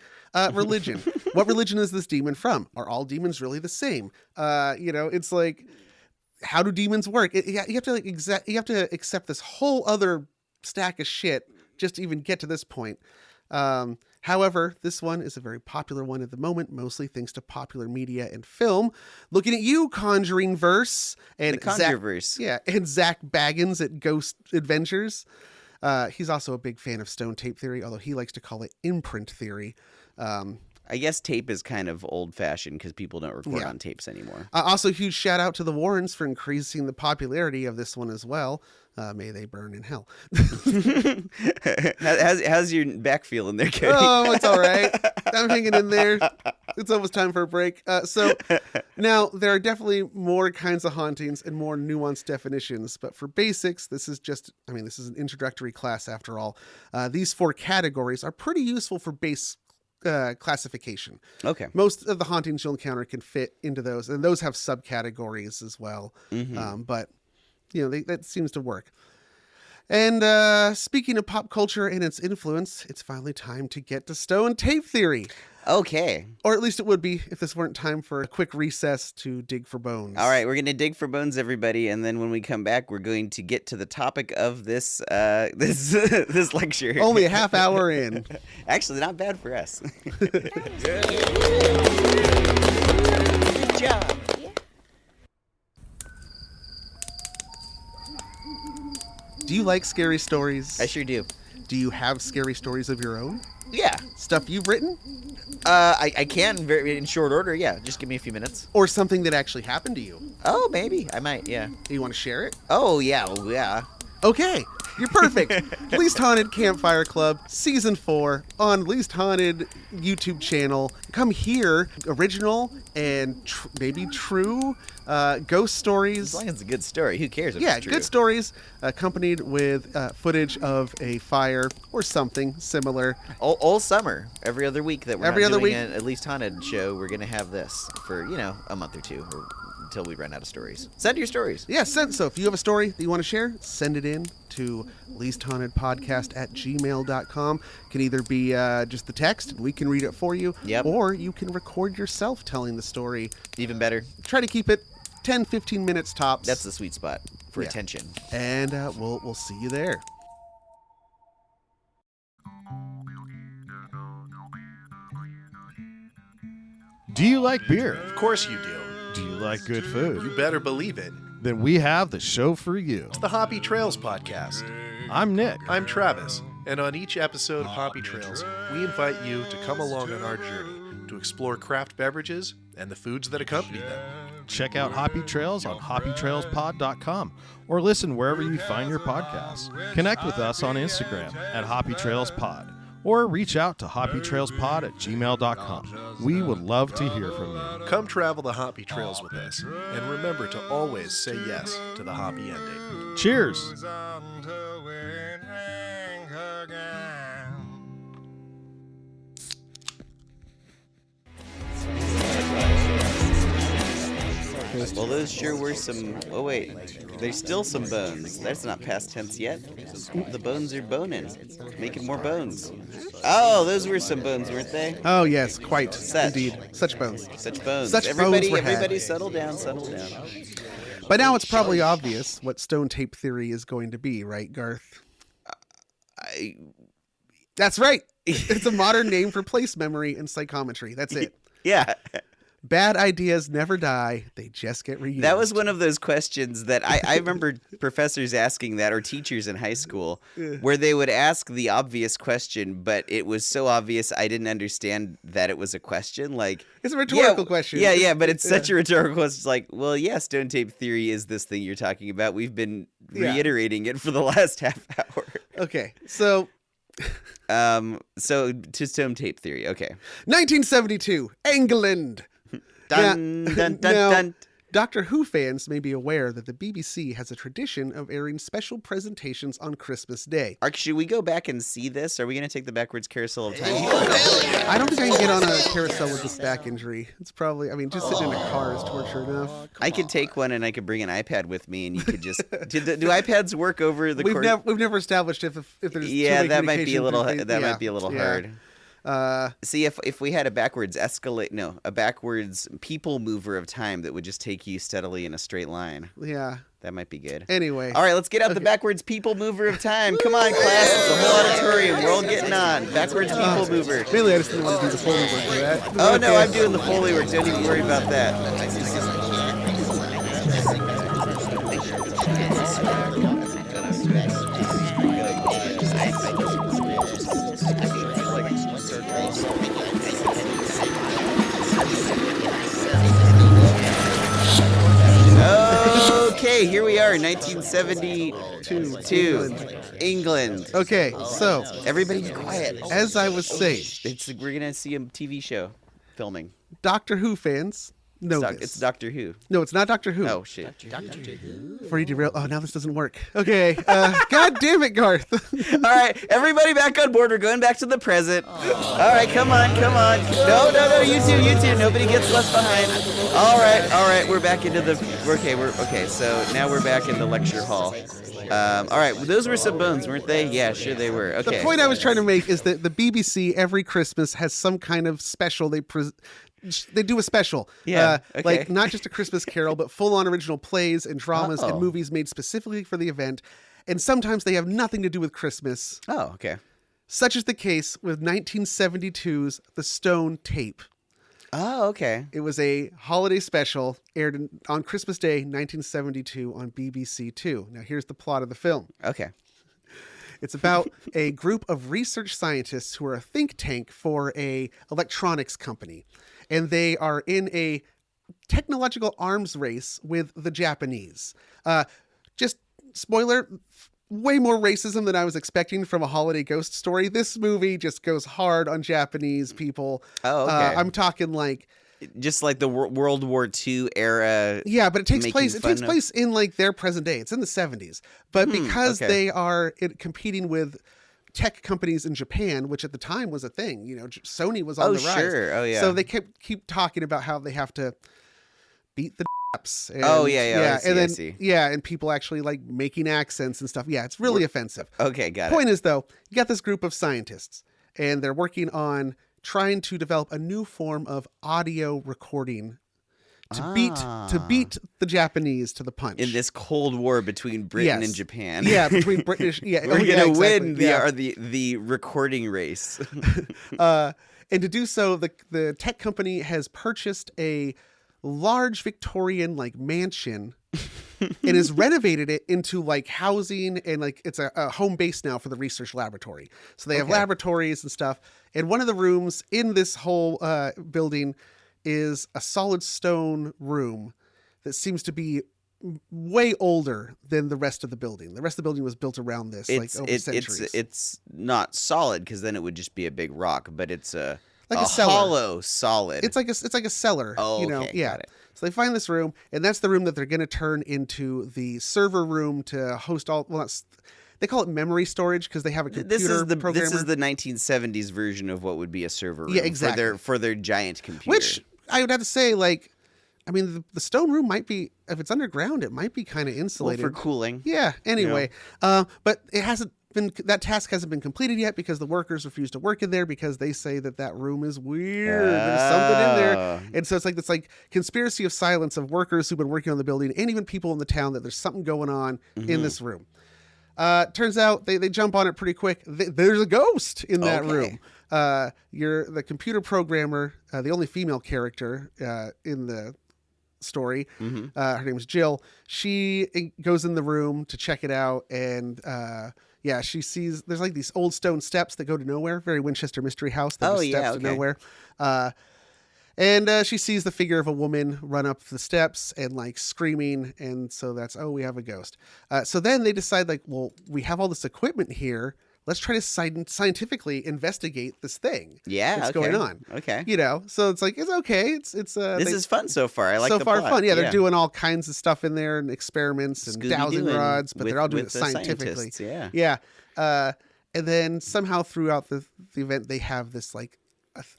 religion. What religion is this demon from? Are all demons really the same? It's like, how do demons work? You have to you have to accept this whole other stack of shit just to even get to this point. However, this one is a very popular one at the moment, mostly thanks to popular media and film. Looking at you, Conjuring Verse, and The Conjureverse. and Zach Baggins at Ghost Adventures. He's also a big fan of stone tape theory, although he likes to call it imprint theory. I guess tape is kind of old-fashioned because people don't record Yeah. on tapes anymore. Also, huge shout out to the Warrens for increasing the popularity of this one as well. May they burn in hell. How's your back feeling there, Cody? Oh, it's all right. I'm hanging in there. It's almost time for a break. So now there are definitely more kinds of hauntings and more nuanced definitions. But for basics, this is an introductory class after all. These 4 categories are pretty useful for base classification. Okay. Most of the hauntings you'll encounter can fit into those, and those have subcategories as well. But that seems to work. And speaking of pop culture and its influence, it's finally time to get to stone tape theory. Okay. Or at least it would be if this weren't time for a quick recess to dig for bones. All right, we're going to dig for bones, everybody, and then when we come back, we're going to get to the topic of this this lecture. Only a half hour in. Actually, not bad for us. Good job. Do you like scary stories? I sure do. Do you have scary stories of your own? Yeah. Stuff you've written? I can very in short order. Yeah, just give me a few minutes. Or something that actually happened to you? Oh, maybe I might. Yeah. Do you want to share it? Oh yeah. Oh, yeah. Okay, you're perfect. Least Haunted Campfire Club, Season 4, on Least Haunted YouTube channel. Come here, original and maybe true ghost stories. As long as it's a good story, who cares if Yeah, it's true? good stories accompanied with footage of a fire or something similar. All summer, every other week that we're Every not other doing week. an At Least Haunted show, we're going to have this for, a month or two or until we run out of stories. Send your stories. Yeah, so if you have a story that you want to share, send it in to leasthauntedpodcast@gmail.com. Can either be just the text, and we can read it for you, Yep. or you can record yourself telling the story. Even better. Try to keep it 10, 15 minutes tops. That's the sweet spot for Yeah. attention. And we'll see you there. Do you like beer? Of course you do. Do you like good food? You better believe it. Then we have the show for you. It's the Hoppy Trails podcast. I'm Nick. I'm Travis, and on each episode of Hoppy Trails, we invite you to come along on our journey to explore craft beverages and the foods that accompany them. Check out Hoppy Trails on hoppytrailspod.com or listen wherever you find your podcasts. Connect with us on Instagram at hoppytrailspod or reach out to hoppytrailspod@gmail.com. We would love to hear from you. Come travel the Hoppy Trails with us, and remember to always say yes to the hoppy ending. Cheers. Well, those sure were some... Oh, wait. There's still some bones. That's not past tense yet. The bones are boning. Making more bones. Oh, those were some bones, weren't they? Oh, yes, quite. Such. Indeed. Such bones. Such bones. Such everybody, bones were had. everybody settle down, settle down. By now, it's probably obvious what stone tape theory is going to be, right, Garth? That's right. It's a modern name for place memory and psychometry. That's it. Yeah. Bad ideas never die. They just get reused. That was one of those questions that I remember professors asking that, or teachers in high school, where they would ask the obvious question, but it was so obvious I didn't understand that it was a question. Like, It's a rhetorical question. Yeah, but it's such a rhetorical question. It's like, well, yeah, stone tape theory is this thing you're talking about. We've been reiterating it for the last half hour. Okay, so So to stone tape theory, okay. 1972, England. Dun, Now- dun, dun, now, dun. Doctor Who fans may be aware that the BBC has a tradition of airing special presentations on Christmas Day. Ark, should we go back and see this? Are we going to take the backwards carousel of time? I don't think I can get on a carousel with this back injury. It's probably, just sitting in a car is torture enough. I could take one and I could bring an iPad with me, and you could just. Do iPads work over the course? We've never established if there's Yeah, two-way that might be a communication little. through things. That Yeah, might be a little yeah. hard. See, if we had a backwards people mover of time that would just take you steadily in a straight line, Yeah. that might be good. Anyway. All right, let's get out the backwards people mover of time. Come on, class. It's a whole auditorium. We're all getting on. Backwards people mover. Really, I just didn't want to do the Foley work for that. Oh, no, Okay. I'm doing the Foley work. Don't even worry about that. Okay, here we are, 1972, England. Okay, so Everybody be quiet. as I was saying, We're gonna see a TV show filming. Doctor Who fans know this. It's Doctor Who. No, it's not Doctor Who. Oh shit. Before you derail. Oh, now this doesn't work. Okay. God damn it, Garth. All right, everybody back on board. We're going back to the present. All right, come on. No, you two. Nobody gets left behind. All right. We're back into the. Okay. So now we're back in the lecture hall. All right, those were some bones, weren't they? Yeah, sure they were. Okay. The point I was trying to make is that the BBC every Christmas has some kind of special. They do a special. Yeah, okay. Like not just a Christmas Carol, but full-on original plays and dramas Oh. and movies made specifically for the event. And sometimes they have nothing to do with Christmas. Oh, okay. Such is the case with 1972's The Stone Tape. Oh, okay. It was a holiday special aired on Christmas Day, 1972 on BBC Two. Now here's the plot of the film. Okay. It's about a group of research scientists who are a think tank for a electronics company. And they are in a technological arms race with the Japanese. Just spoiler, way more racism than I was expecting from a holiday ghost story. This movie just goes hard on Japanese people. Oh, okay. I'm talking like, Just like the World War II era. yeah, but it takes Making place. It fun takes of- place in like their present day. It's in the 70s, but because okay. they are competing with tech companies in Japan, which at the time was a thing. You know, Sony was on Oh, the rise. sure. Oh, yeah. So they keep talking about how they have to beat the ups. And, Oh, yeah. I see, and then I see. yeah, and people actually like making accents and stuff. Yeah, it's really offensive. Okay, got Point is though, you got this group of scientists, and they're working on trying to develop a new form of audio recording to beat the Japanese to the punch. In this Cold War between Britain Yes. and Japan. Yeah, between British. Yeah, We're yeah, gonna exactly. win Yeah. the recording race. And to do so, the tech company has purchased a large Victorian like mansion and has renovated it into like housing, and like it's a home base now for the research laboratory. So they have laboratories and stuff. And one of the rooms in this whole building is a solid stone room that seems to be way older than the rest of the building. The rest of the building was built around this like over centuries. It's not solid because then it would just be a big rock, but it's Like a cellar. hollow solid. It's like a cellar. Oh, you know, okay, yeah. got it. So they find this room, and that's the room that they're going to turn into the server room to host all. Well, they call it memory storage because they have a computer programmer. This is the 1970s version of what would be a server room. Yeah, exactly. For their giant computer. Which I would have to say, like, I mean, the stone room might be, if it's underground, it might be kind of well, insulated for cooling. Yeah. Anyway, but it hasn't been. That task hasn't been completed yet because the workers refuse to work in there because they say that room is weird. There's something in there, and so it's like this like conspiracy of silence of workers who've been working on the building and even people in the town that there's something going on in this room. Turns out they jump on it pretty quick. There's a ghost in that room. You're the computer programmer, the only female character in the story. Her name is Jill. She goes in the room to check it out, and she sees there's like these old stone steps that go to nowhere. Very Winchester Mystery House. That steps to nowhere. And she sees the figure of a woman run up the steps and like screaming. And so we have a ghost. So then they decide like, well, we have all this equipment here. Let's try to scientifically investigate this thing. Yeah, that's okay. going on. Okay. You know, so it's like, it's okay. This is fun so far. I like so the far plot. fun. Yeah, they're doing all kinds of stuff in there and experiments and dowsing Scooby-Dooing rods, but they're all doing it with the scientifically. scientists, Yeah. And then somehow throughout the event, they have this like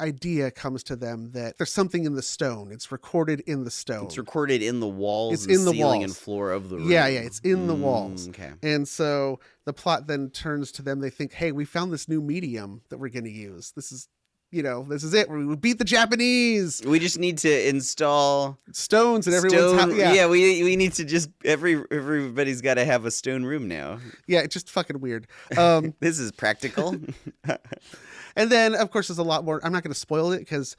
idea comes to them that there's something in the stone. It's recorded in the stone. It's recorded in the walls, It's and in the ceiling, walls. and floor of the room. Yeah, it's in the walls. Okay. And so the plot then turns to them. They think, hey, we found this new medium that we're going to use. This is it. We beat the Japanese. We just need to install Stones in everyone's house. Yeah, we need to just everybody's got to have a stone room now. Yeah, it's just fucking weird. This is practical. And then, of course, there's a lot more. I'm not going to spoil it because,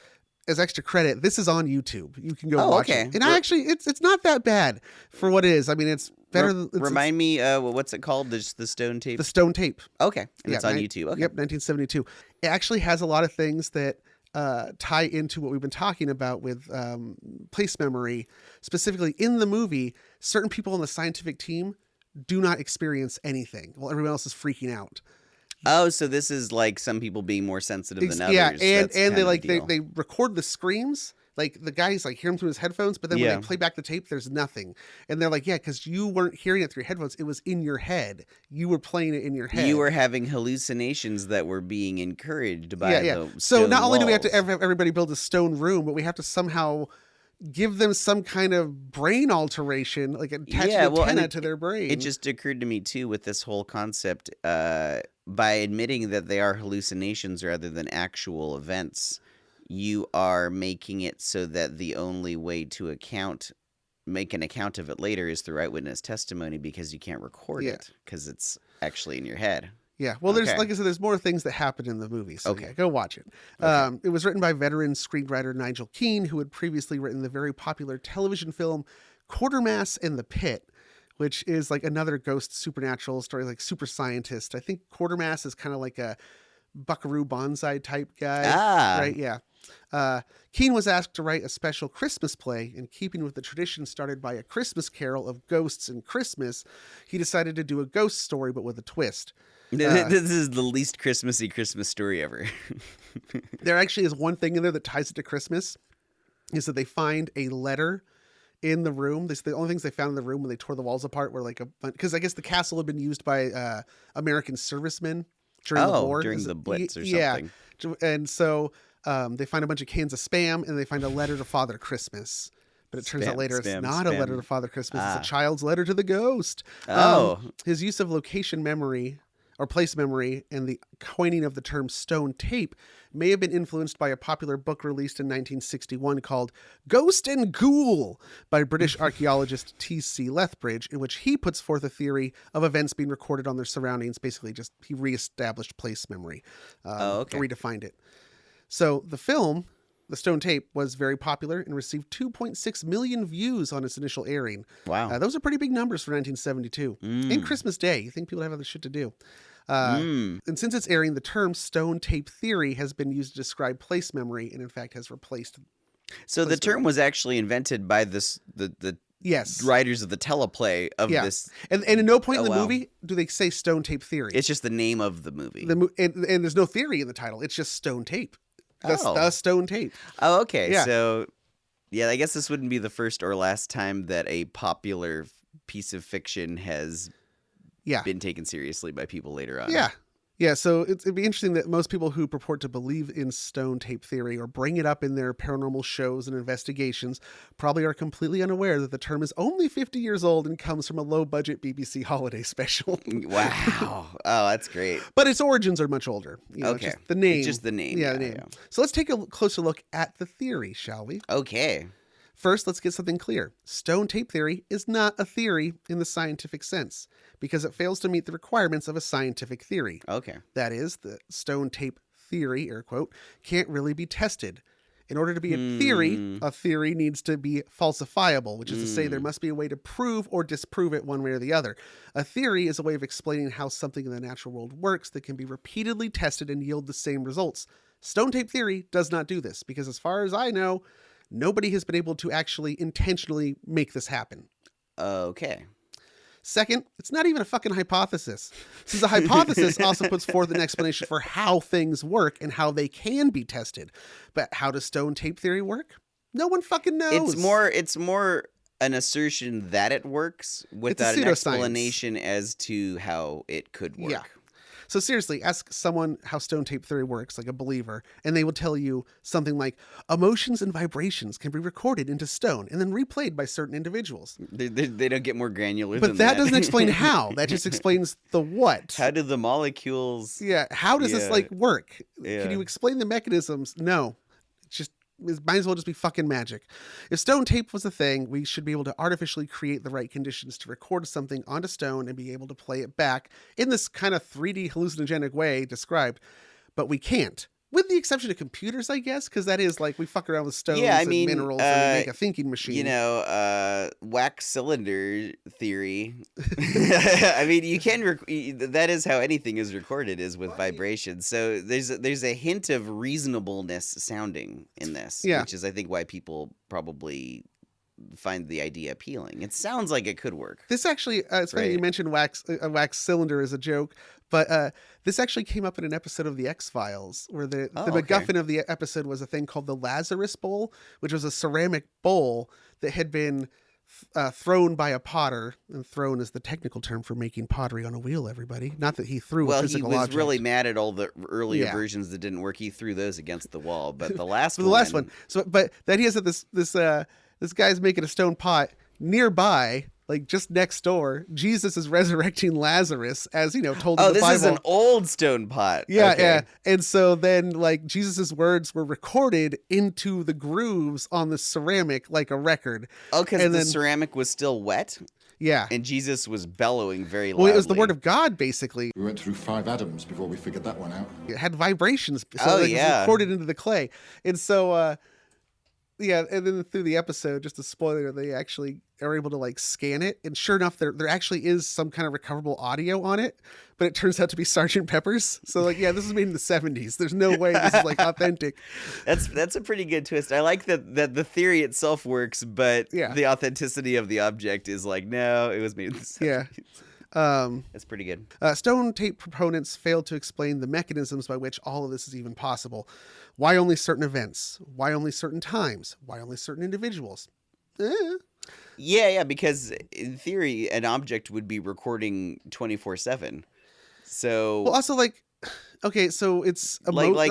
as extra credit, this is on YouTube. You can go watch okay. it. And it's not that bad for what it is. I mean, it's better than... Remind me, what's it called? The stone tape? The Stone Tape. Okay. And it's on YouTube. Okay. Yep, 1972. It actually has a lot of things that tie into what we've been talking about with place memory. Specifically in the movie, certain people on the scientific team do not experience anything while everyone else is freaking out. Oh, so this is like some people being more sensitive than others. Yeah, That's and kind they of like the they, deal. they record the screams. Like the guys like hear them through his headphones, but then when Yeah. they play back the tape, there's nothing. And they're like, yeah, because you weren't hearing it through your headphones. It was in your head. You were playing it in your head. You were having hallucinations that were being encouraged by the So stone not only do we have to walls. have everybody build a stone room, but we have to somehow give them some kind of brain alteration, like attach Yeah, an well, and antenna to their brain. It just occurred to me too with this whole concept. By admitting that they are hallucinations rather than actual events, you are making it so that the only way to make an account of it later is through eyewitness testimony, because you can't record Yeah. it because it's actually in your head. Yeah, well, there's Okay. like I said, there's more things that happen in the movie. So Okay. yeah, go watch it. It was written by veteran screenwriter Nigel Keane, who had previously written the very popular television film Quartermass and the Pit, which is like another ghost supernatural story, like super scientist. I think Quartermass is kind of like a Buckaroo Banzai type guy. Ah. Right, yeah. Keane was asked to write a special Christmas play in keeping with the tradition started by A Christmas Carol of ghosts and Christmas. He decided to do a ghost story, but with a twist. This is the least Christmassy Christmas story ever. There actually is one thing in there that ties it to Christmas, is that they find a letter in the room. This the only things they found in the room when they tore the walls apart were like because I guess the castle had been used by American servicemen during the war. During the Blitz or Yeah. something. And so they find a bunch of cans of Spam, and they find a letter to Father Christmas. But it turns out Spam, later it's spam, not a letter spam. to Father Christmas. Ah. It's a child's letter to the ghost. Oh. His use of location memory or place memory and the coining of the term stone tape may have been influenced by a popular book released in 1961 called Ghost and Ghoul by British archaeologist T.C. Lethbridge, in which he puts forth a theory of events being recorded on their surroundings. Basically, just he reestablished place memory, redefined it. So the film, The Stone Tape, was very popular and received 2.6 million views on its initial airing. Wow. Those are pretty big numbers for 1972. And Christmas Day. You think people have other shit to do. And since its airing, the term stone tape theory has been used to describe place memory and, in fact, has replaced. So the term was actually invented by the Yes. writers of the teleplay of Yeah. this. And at no point in Oh, the wow. movie do they say stone tape theory. It's just the name of the movie. And there's no theory in the title. It's just stone tape. Oh. The stone tape. Oh, okay. Yeah. So, yeah, I guess this wouldn't be the first or last time that a popular piece of fiction has Yeah. been taken seriously by people later on. Yeah. Yeah, so it'd be interesting that most people who purport to believe in stone tape theory or bring it up in their paranormal shows and investigations probably are completely unaware that the term is only 50 years old and comes from a low-budget BBC holiday special. Wow. Oh, that's great. But its origins are much older. You know, it's Okay. just the name. It's just the name. Yeah, the Yeah, name. yeah. So let's take a closer look at the theory, shall we? Okay. First, let's get something clear. Stone tape theory is not a theory in the scientific sense because it fails to meet the requirements of a scientific theory. Okay. That is, the stone tape theory, air quote, can't really be tested. In order to be a theory needs to be falsifiable, which is to say there must be a way to prove or disprove it one way or the other. A theory is a way of explaining how something in the natural world works that can be repeatedly tested and yield the same results. Stone tape theory does not do this because, as far as I know, nobody has been able to actually intentionally make this happen. Okay. Second, it's not even a fucking hypothesis. Since a hypothesis also puts forth an explanation for how things work and how they can be tested. But how does stone tape theory work? No one fucking knows. It's more an assertion that it works without an pseudoscience. explanation as to how it could work. Yeah. So seriously, ask someone how stone tape theory works, like a believer, and they will tell you something like, emotions and vibrations can be recorded into stone and then replayed by certain individuals. They don't get more granular than But that. that doesn't explain how. That just explains the what. How do the molecules... Yeah. How does this Yeah. like work? Yeah. Can you explain the mechanisms? No. It's just, it might as well just be fucking magic. If stone tape was a thing, we should be able to artificially create the right conditions to record something onto stone and be able to play it back in this kind of 3D hallucinogenic way described. But we can't with the exception of computers, I guess, because that is like we fuck around with stones Yeah, I and mean, minerals and we make a thinking machine. You know, wax cylinder theory. I mean, you can. That is how anything is recorded, is with vibration. So there's a hint of reasonableness sounding in this, Yeah. which is, I think, why people probably find the idea appealing. It sounds like it could work. This actually, it's funny you Right. mentioned a wax cylinder as a joke, but this actually came up in an episode of The X-Files where the Oh, okay. MacGuffin of the episode was a thing called the Lazarus Bowl, which was a ceramic bowl that had been thrown by a potter, and thrown is the technical term for making pottery on a wheel, everybody. Not that he threw a Well, he physical was object. really mad at all the earlier Yeah. versions that didn't work. He threw those against the wall, but the last For the last one. So, but the idea is that this guy's making a stone pot nearby, like just next door. Jesus is resurrecting Lazarus, as told in Oh, the this Bible. is an old stone pot. Yeah, Okay. yeah. And so then, like, Jesus's words were recorded into the grooves on the ceramic like a record. Oh, because And the then- ceramic was still wet, Yeah. and Jesus was bellowing very loudly. Well, it was the word of God, basically. We went through 5 Adams before we figured that one out. It had vibrations, so Oh, it was yeah. recorded into the clay. And so, yeah, and then through the episode, just a spoiler, they actually are able to like scan it, and sure enough, there actually is some kind of recoverable audio on it, but it turns out to be Sergeant Pepper's. So like, yeah, this was made in the 70s. There's no way this is like authentic. That's a pretty good twist. I like that the theory itself works, but Yeah. the authenticity of the object is like, no, it was made in the 70s. Yeah. That's pretty good. Stone tape proponents failed to explain the mechanisms by which all of this is even possible. Why only certain events? Why only certain times? Why only certain individuals? Yeah, because in theory, an object would be recording 24/7. So Well, also like, okay, so it's a like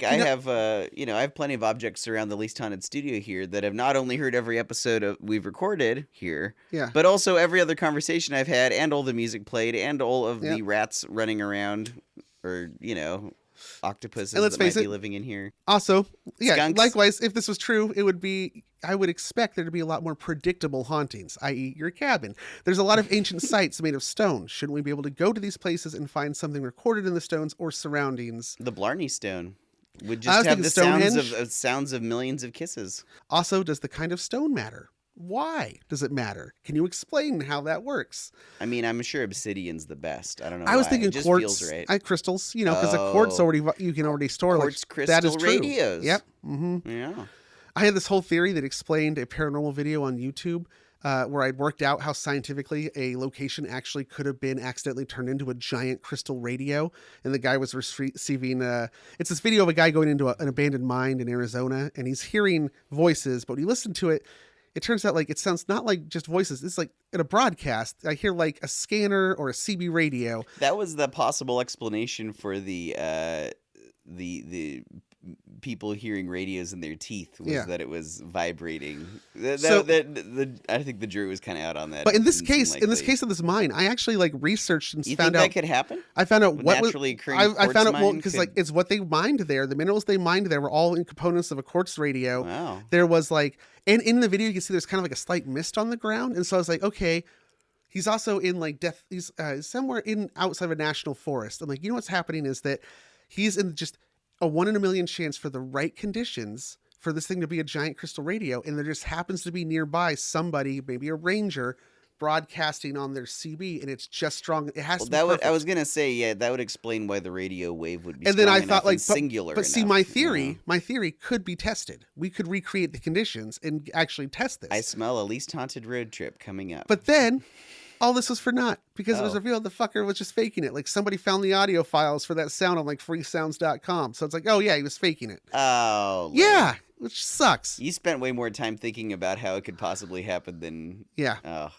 I you know- have I have plenty of objects around the Least Haunted studio here that have not only heard every episode we've recorded here, Yeah. but also every other conversation I've had, and all the music played, and all of Yeah. the rats running around, or octopuses And let's that might face be it, living in here. Also, yeah, Skunks. likewise, if this was true, I would expect there to be a lot more predictable hauntings, i.e. your cabin. There's a lot of ancient sites made of stone. Shouldn't we be able to go to these places and find something recorded in the stones or surroundings? The Blarney Stone would I just was have thinking the sounds Stonehenge. of sounds of millions of kisses. Also, does the kind of stone matter? Why does it matter? Can you explain how that works? I mean, I'm sure obsidian's the best. I don't know. I was why. thinking It just quartz, feels right. crystals, because a quartz Oh. you can already store. Quartz that is crystal true. radios. Yep. hmm Yeah. I had this whole theory that explained a paranormal video on YouTube where I'd worked out how scientifically a location actually could have been accidentally turned into a giant crystal radio. And the guy was receiving, it's this video of a guy going into an abandoned mine in Arizona, and he's hearing voices, but when you listen to it, it turns out like it sounds not like just voices. It's like in a broadcast, I hear like a scanner or a CB radio. That was the possible explanation for the people hearing radios in their teeth, was Yeah. that it was vibrating. So- I think the jury was kind of out on that. But in this Didn't seem case, likely. of this mine, I actually like researched and You found think out that could happen? I found out what was Naturally occurring I quartz found out mine because could- like it's what they mined there. The minerals they mined there were all in components of a quartz radio. Wow. There was like, and in the video you can see there's kind of like a slight mist on the ground, and so I was like, okay, he's also in like death. He's somewhere in outside of a national forest. I'm like, what's happening is that he's in just a 1 in a million chance for the right conditions for this thing to be a giant crystal radio, and there just happens to be nearby somebody, maybe a ranger, broadcasting on their CB, and it's just strong. It has Well, to be that would. I perfect. was gonna say, yeah, that would explain why the radio wave would be. And then strong I thought enough like and singular. but see, enough, my you theory, know? my theory could be tested. We could recreate the conditions and actually test this. I smell a least haunted road trip coming up. But then all this was for naught because it was Oh. revealed the fucker was just faking it. Like somebody found the audio files for that sound on like freesounds.com. So it's like, oh yeah, he was faking it. Oh, Yeah, which sucks. You spent way more time thinking about how it could possibly happen than. Yeah. Oh.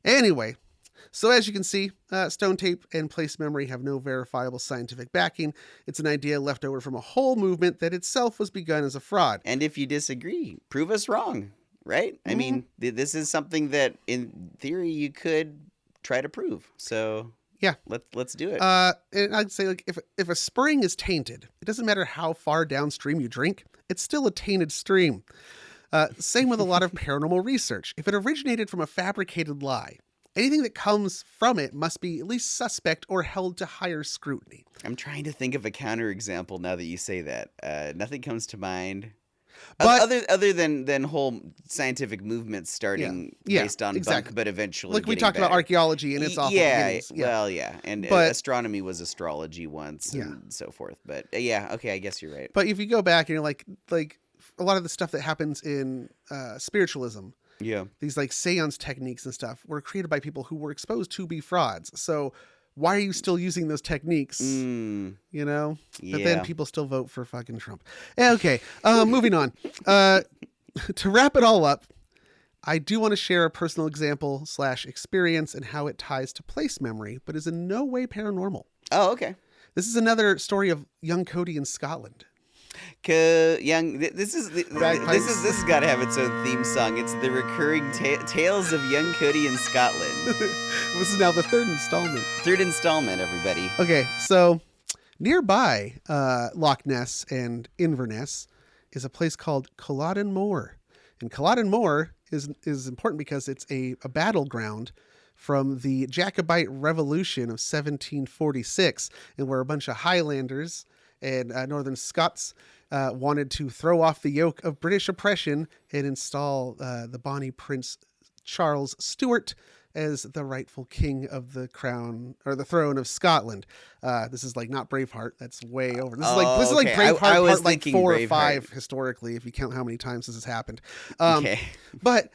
Anyway, so as you can see, stone tape and place memory have no verifiable scientific backing. It's an idea left over from a whole movement that itself was begun as a fraud. And if you disagree, prove us wrong, right? I mean, Mm-hmm. this is something that, in theory, you could try to prove. So Yeah. let's do it. And I'd say, like, if a spring is tainted, it doesn't matter how far downstream you drink, it's still a tainted stream. Same with a lot of paranormal research. If it originated from a fabricated lie, anything that comes from it must be at least suspect or held to higher scrutiny. I'm trying to think of a counterexample now that you say that. Nothing comes to mind. But Other than whole scientific movements starting Yeah, based on exactly. bunk, but eventually like we getting talked about better. archaeology and its awful Yeah, beginnings. well, yeah, and But- astronomy was astrology once, and so forth. But yeah, okay, I guess you're right. But if you go back and you're like a lot of the stuff that happens in spiritualism, Yeah, these like seance techniques and stuff were created by people who were exposed to be frauds. So why are you still using those techniques? You know? But then Yeah. people still vote for fucking Trump. Okay, moving on. To wrap it all up, I do want to share a personal example / experience and how it ties to place memory, but is in no way paranormal. Oh, okay. This is another story of young Cody in Scotland. This has got to have its own theme song. It's the recurring tales of young Cody in Scotland. This is now the third installment. Third installment, everybody. Okay, so nearby Loch Ness and Inverness is a place called Culloden Moor. And Culloden Moor is important because it's a battleground from the Jacobite Revolution of 1746, and where a bunch of Highlanders and Northern Scots wanted to throw off the yoke of British oppression and install the Bonnie Prince Charles Stuart as the rightful king of the crown or the throne of Scotland. This is like not Braveheart. That's way over. This is like okay. Braveheart I was part like thinking 4 or Braveheart. 5 historically, if you count how many times this has happened. Okay. But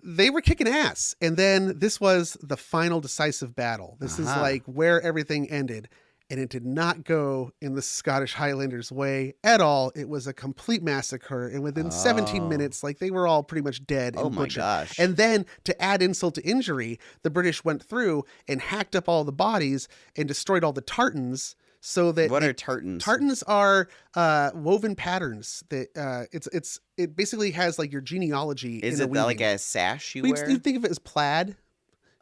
they were kicking ass. And then this was the final decisive battle. This is like where everything ended. And it did not go in the Scottish Highlanders' way at all. It was a complete massacre. And within 17 minutes, like they were all pretty much dead. Oh and my butchered. gosh. And then to add insult to injury, the British went through and hacked up all the bodies and destroyed all the tartans. So that What are tartans? Tartans are woven patterns that it basically has like your genealogy. Is in it like a sash you wear? You think of it as plaid.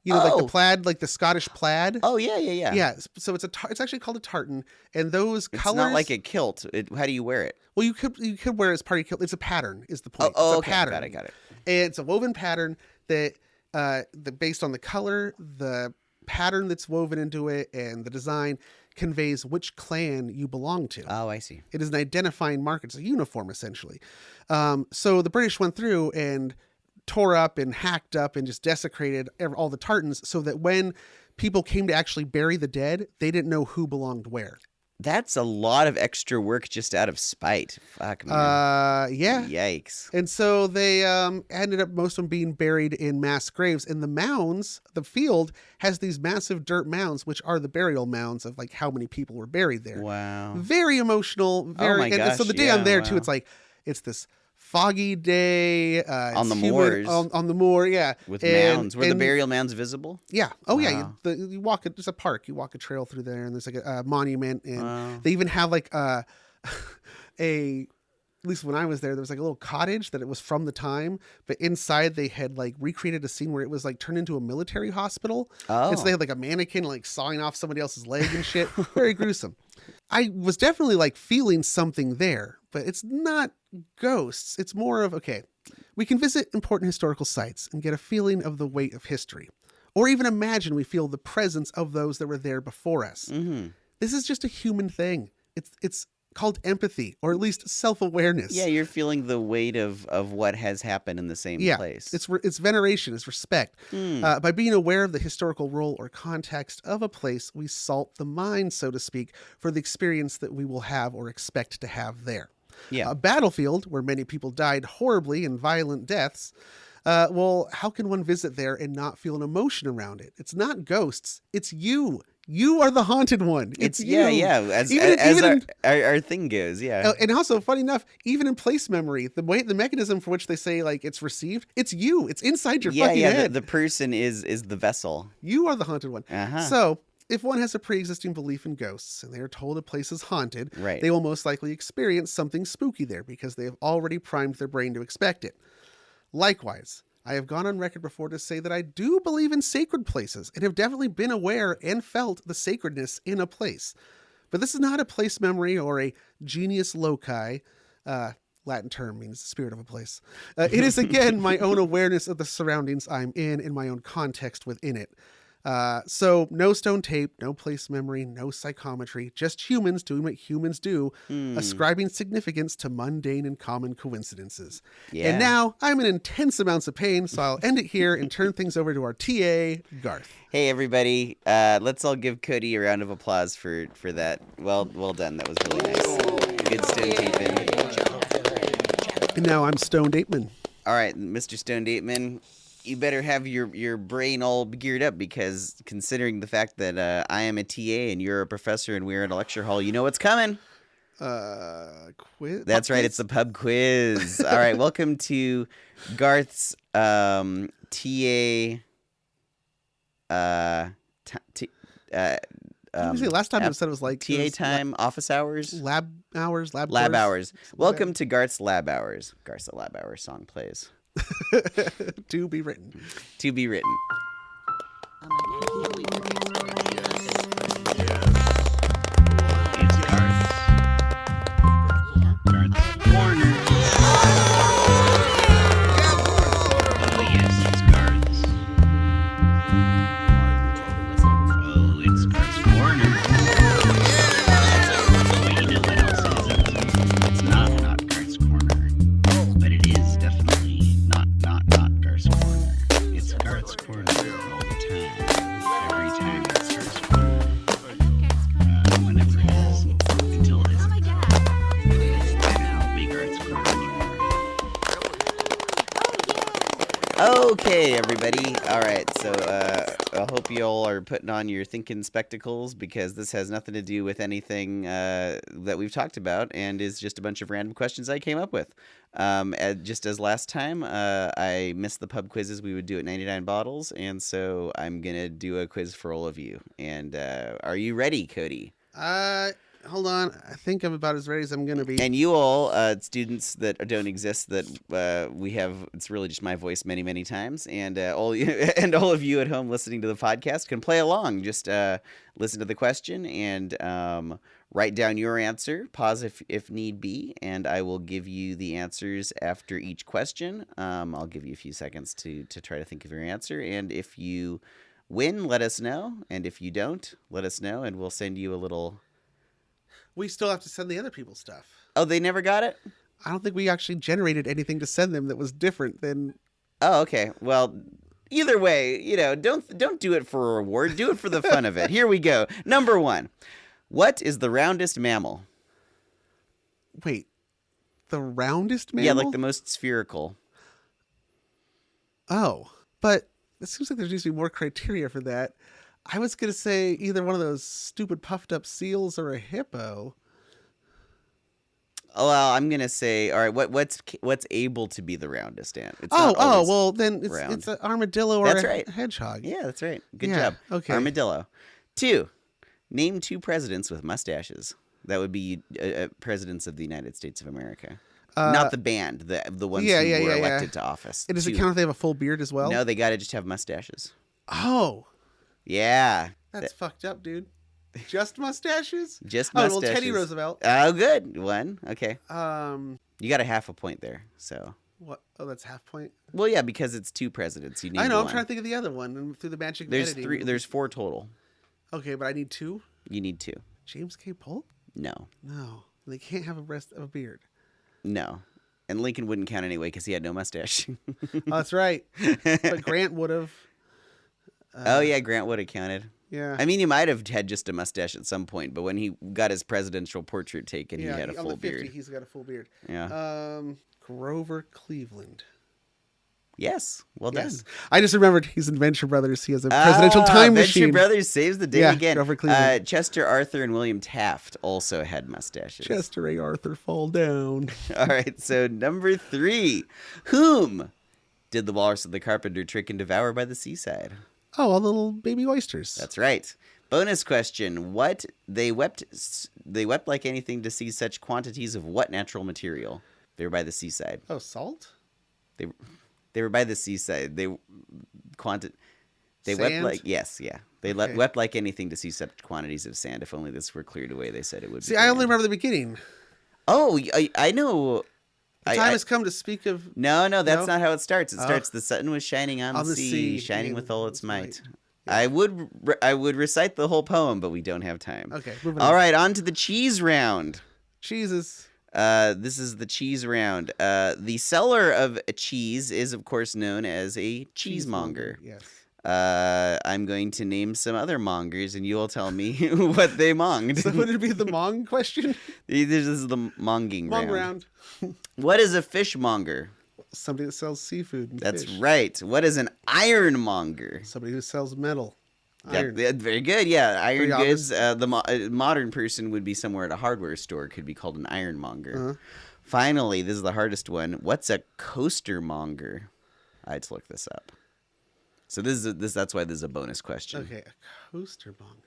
You know, like the plaid, like the Scottish plaid. Oh yeah. Yeah, so it's actually called a tartan, and those It's colors. not like a kilt. How do you wear it? Well, you could wear it as part of your kilt. It's a pattern. Is the point? Oh, it's a okay. pattern. Got it. And it's a woven pattern that based on the color, the pattern that's woven into it, and the design conveys which clan you belong to. Oh, I see. It is an identifying mark. It's a uniform essentially. So the British went through and tore up and hacked up and just desecrated all the tartans so that when people came to actually bury the dead, they didn't know who belonged where. That's a lot of extra work just out of spite. Fuck, man. Yeah. Yikes. And so they ended up most of them being buried in mass graves. And the mounds, the field has these massive dirt mounds, which are the burial mounds of like how many people were buried there. Wow. Very emotional. Very, my and so gosh, the day yeah, I'm there too, wow. it's this foggy day On it's the humid moors. on the moor, yeah, With And- mounds. Were the and- burial mounds visible? Yeah. Oh yeah. Wow. You walk. There's a park. You walk a trail through there, and there's like a monument, and Wow. they even have like a. At least when I was there was like a little cottage that it was from the time, but inside they had like recreated a scene where it was like turned into a military hospital. And so Oh. they had like a mannequin like sawing off somebody else's leg and shit. Very gruesome. I was definitely like feeling something there, but it's not ghosts. It's more of, okay, we can visit important historical sites and get a feeling of the weight of history, or even imagine we feel the presence of those that were there before us. Mm-hmm. This is just a human thing. It's called empathy, or at least self-awareness. Yeah, you're feeling the weight of what has happened in the same place. It's veneration, it's respect. By being aware of the historical role or context of a place, we salt the mind, so to speak, for the experience that we will have or expect to have there. Yeah. A battlefield where many people died horribly in violent deaths. Well, how can one visit there and not feel an emotion around it? It's not ghosts. It's you. You are the haunted one. It's you. Yeah. As our thing goes, yeah. And also, funny enough, even in place memory, the mechanism for which they say like it's received, it's you. It's inside your fucking head. The person is the vessel. You are the haunted one. Uh-huh. So if one has a pre-existing belief in ghosts and they are told a place is haunted, Right. they will most likely experience something spooky there because they have already primed their brain to expect it. Likewise, I have gone on record before to say that I do believe in sacred places and have definitely been aware and felt the sacredness in a place. But this is not a place memory or a genius loci. Latin term means the spirit of a place. It is again my own awareness of the surroundings I'm in my own context within it. So no stone tape, no place memory, no psychometry, just humans doing what humans do, ascribing significance to mundane and common coincidences. Yeah. And now I'm in intense amounts of pain, so I'll end it here and turn things over to our TA, Garth. Hey everybody, let's all give Cody a round of applause for that. Well done. That was really nice. Good stone taping. And now I'm Stone Dateman. All right, Mr. Stone Dateman, you better have your brain all geared up, because considering the fact that I am a TA and you're a professor and we're in a lecture hall, you know what's coming. Quiz? That's right, it's the pub quiz. All right, welcome to Garth's TA. Last time it said it was like TA time, office hours, lab hours. Welcome to Garth's Lab Hours. Garth's Lab Hours song plays. To be written. To be written. Okay, everybody. All right, so I hope you all are putting on your thinking spectacles, because this has nothing to do with anything that we've talked about, and is just a bunch of random questions I came up with. Just as last time, I missed the pub quizzes we would do at 99 Bottles, and so I'm going to do a quiz for all of you. And are you ready, Cody? Hold on. I think I'm about as ready as I'm going to be. And you all, students that don't exist, that we have, it's really just my voice many, many times. And all of you at home listening to the podcast can play along. Just listen to the question and write down your answer. Pause if need be, and I will give you the answers after each question. I'll give you a few seconds to try to think of your answer. And if you win, let us know. And if you don't, let us know, and we'll send you a little... We still have to send the other people stuff. Oh, they never got it? I don't think we actually generated anything to send them that was different than... Oh, okay. Well, either way, don't do it for a reward. Do it for the fun of it. Here we go. Number 1. What is the roundest mammal? Wait. The roundest mammal? Yeah, like the most spherical. Oh. But it seems like there needs to be more criteria for that. I was going to say either one of those stupid puffed up seals or a hippo. Oh, well, I'm going to say, all right, what's able to be the roundest ant? It's well, then round. it's an armadillo or That's right. hedgehog. Yeah, that's right. Good Yeah, job. okay. Armadillo. 2, name 2 presidents with mustaches. That would be presidents of the United States of America. Not the band, the ones who were elected to office. And does it 2. count if they have a full beard as well? No, they got to just have mustaches. Oh. Yeah. That's fucked up, dude. Just mustaches? Just Oh, mustaches. well, Teddy Roosevelt. Oh, good. 1. Okay. You got a half a point there, so. What? Oh, that's half point? Well, yeah, because it's 2 presidents. You need I know. one. I'm trying to think of the other one. And through the magic of There's editing. 3. There's 4 total. Okay, but I need 2? You need 2. James K. Polk? No. No. They can't have a beard. No. And Lincoln wouldn't count anyway because he had no mustache. Oh, that's right. But Grant would have. Oh, yeah, Grant would have counted. Yeah. I mean, he might have had just a mustache at some point, but when he got his presidential portrait taken, he had a on full the 50, beard. He's got a full beard. Yeah. Grover Cleveland. Yes. Well done. Yes. I just remembered he's in Venture Brothers. He has a presidential time machine. Venture Brothers saves the day Yeah, again. Grover Cleveland. Chester Arthur and William Taft also had mustaches. Chester A. Arthur, fall down. All right, so number 3. Whom did the walrus of the carpenter trick and devour by the seaside? Oh, all the little baby oysters. That's right. Bonus question. What they wept like anything to see such quantities of what natural material? They were by the seaside. Oh, salt? They were by the seaside. They wept Sand? like They Okay. wept like anything to see such quantities of sand. If only this were cleared away, they said it would be. See, I only remember the beginning. Oh, I know. The time has come to speak of. No, that's No? not how it starts. It Oh. starts, the sun was shining on, On the the sea, sea, shining yeah, with all its might. Yeah. I would recite the whole poem, but we don't have time. Okay, moving All on. right, on to the cheese round. Jesus. This is the cheese round. The seller of a cheese is, of course, known as a cheesemonger. Yes. I'm going to name some other mongers, and you will tell me what they monged. So would it be the Mong question? This is the monging Mong round. round. What is a fishmonger? Somebody that sells seafood. And That's fish. right. What is an ironmonger? Somebody who sells metal. Yeah, Iron. very good. Yeah, iron Pretty goods. The modern person would be somewhere at a hardware store. Could be called an ironmonger. Uh-huh. Finally, this is the hardest one. What's a coastermonger? I had to look this up. So that's why this is a bonus question. Okay, a coaster monger.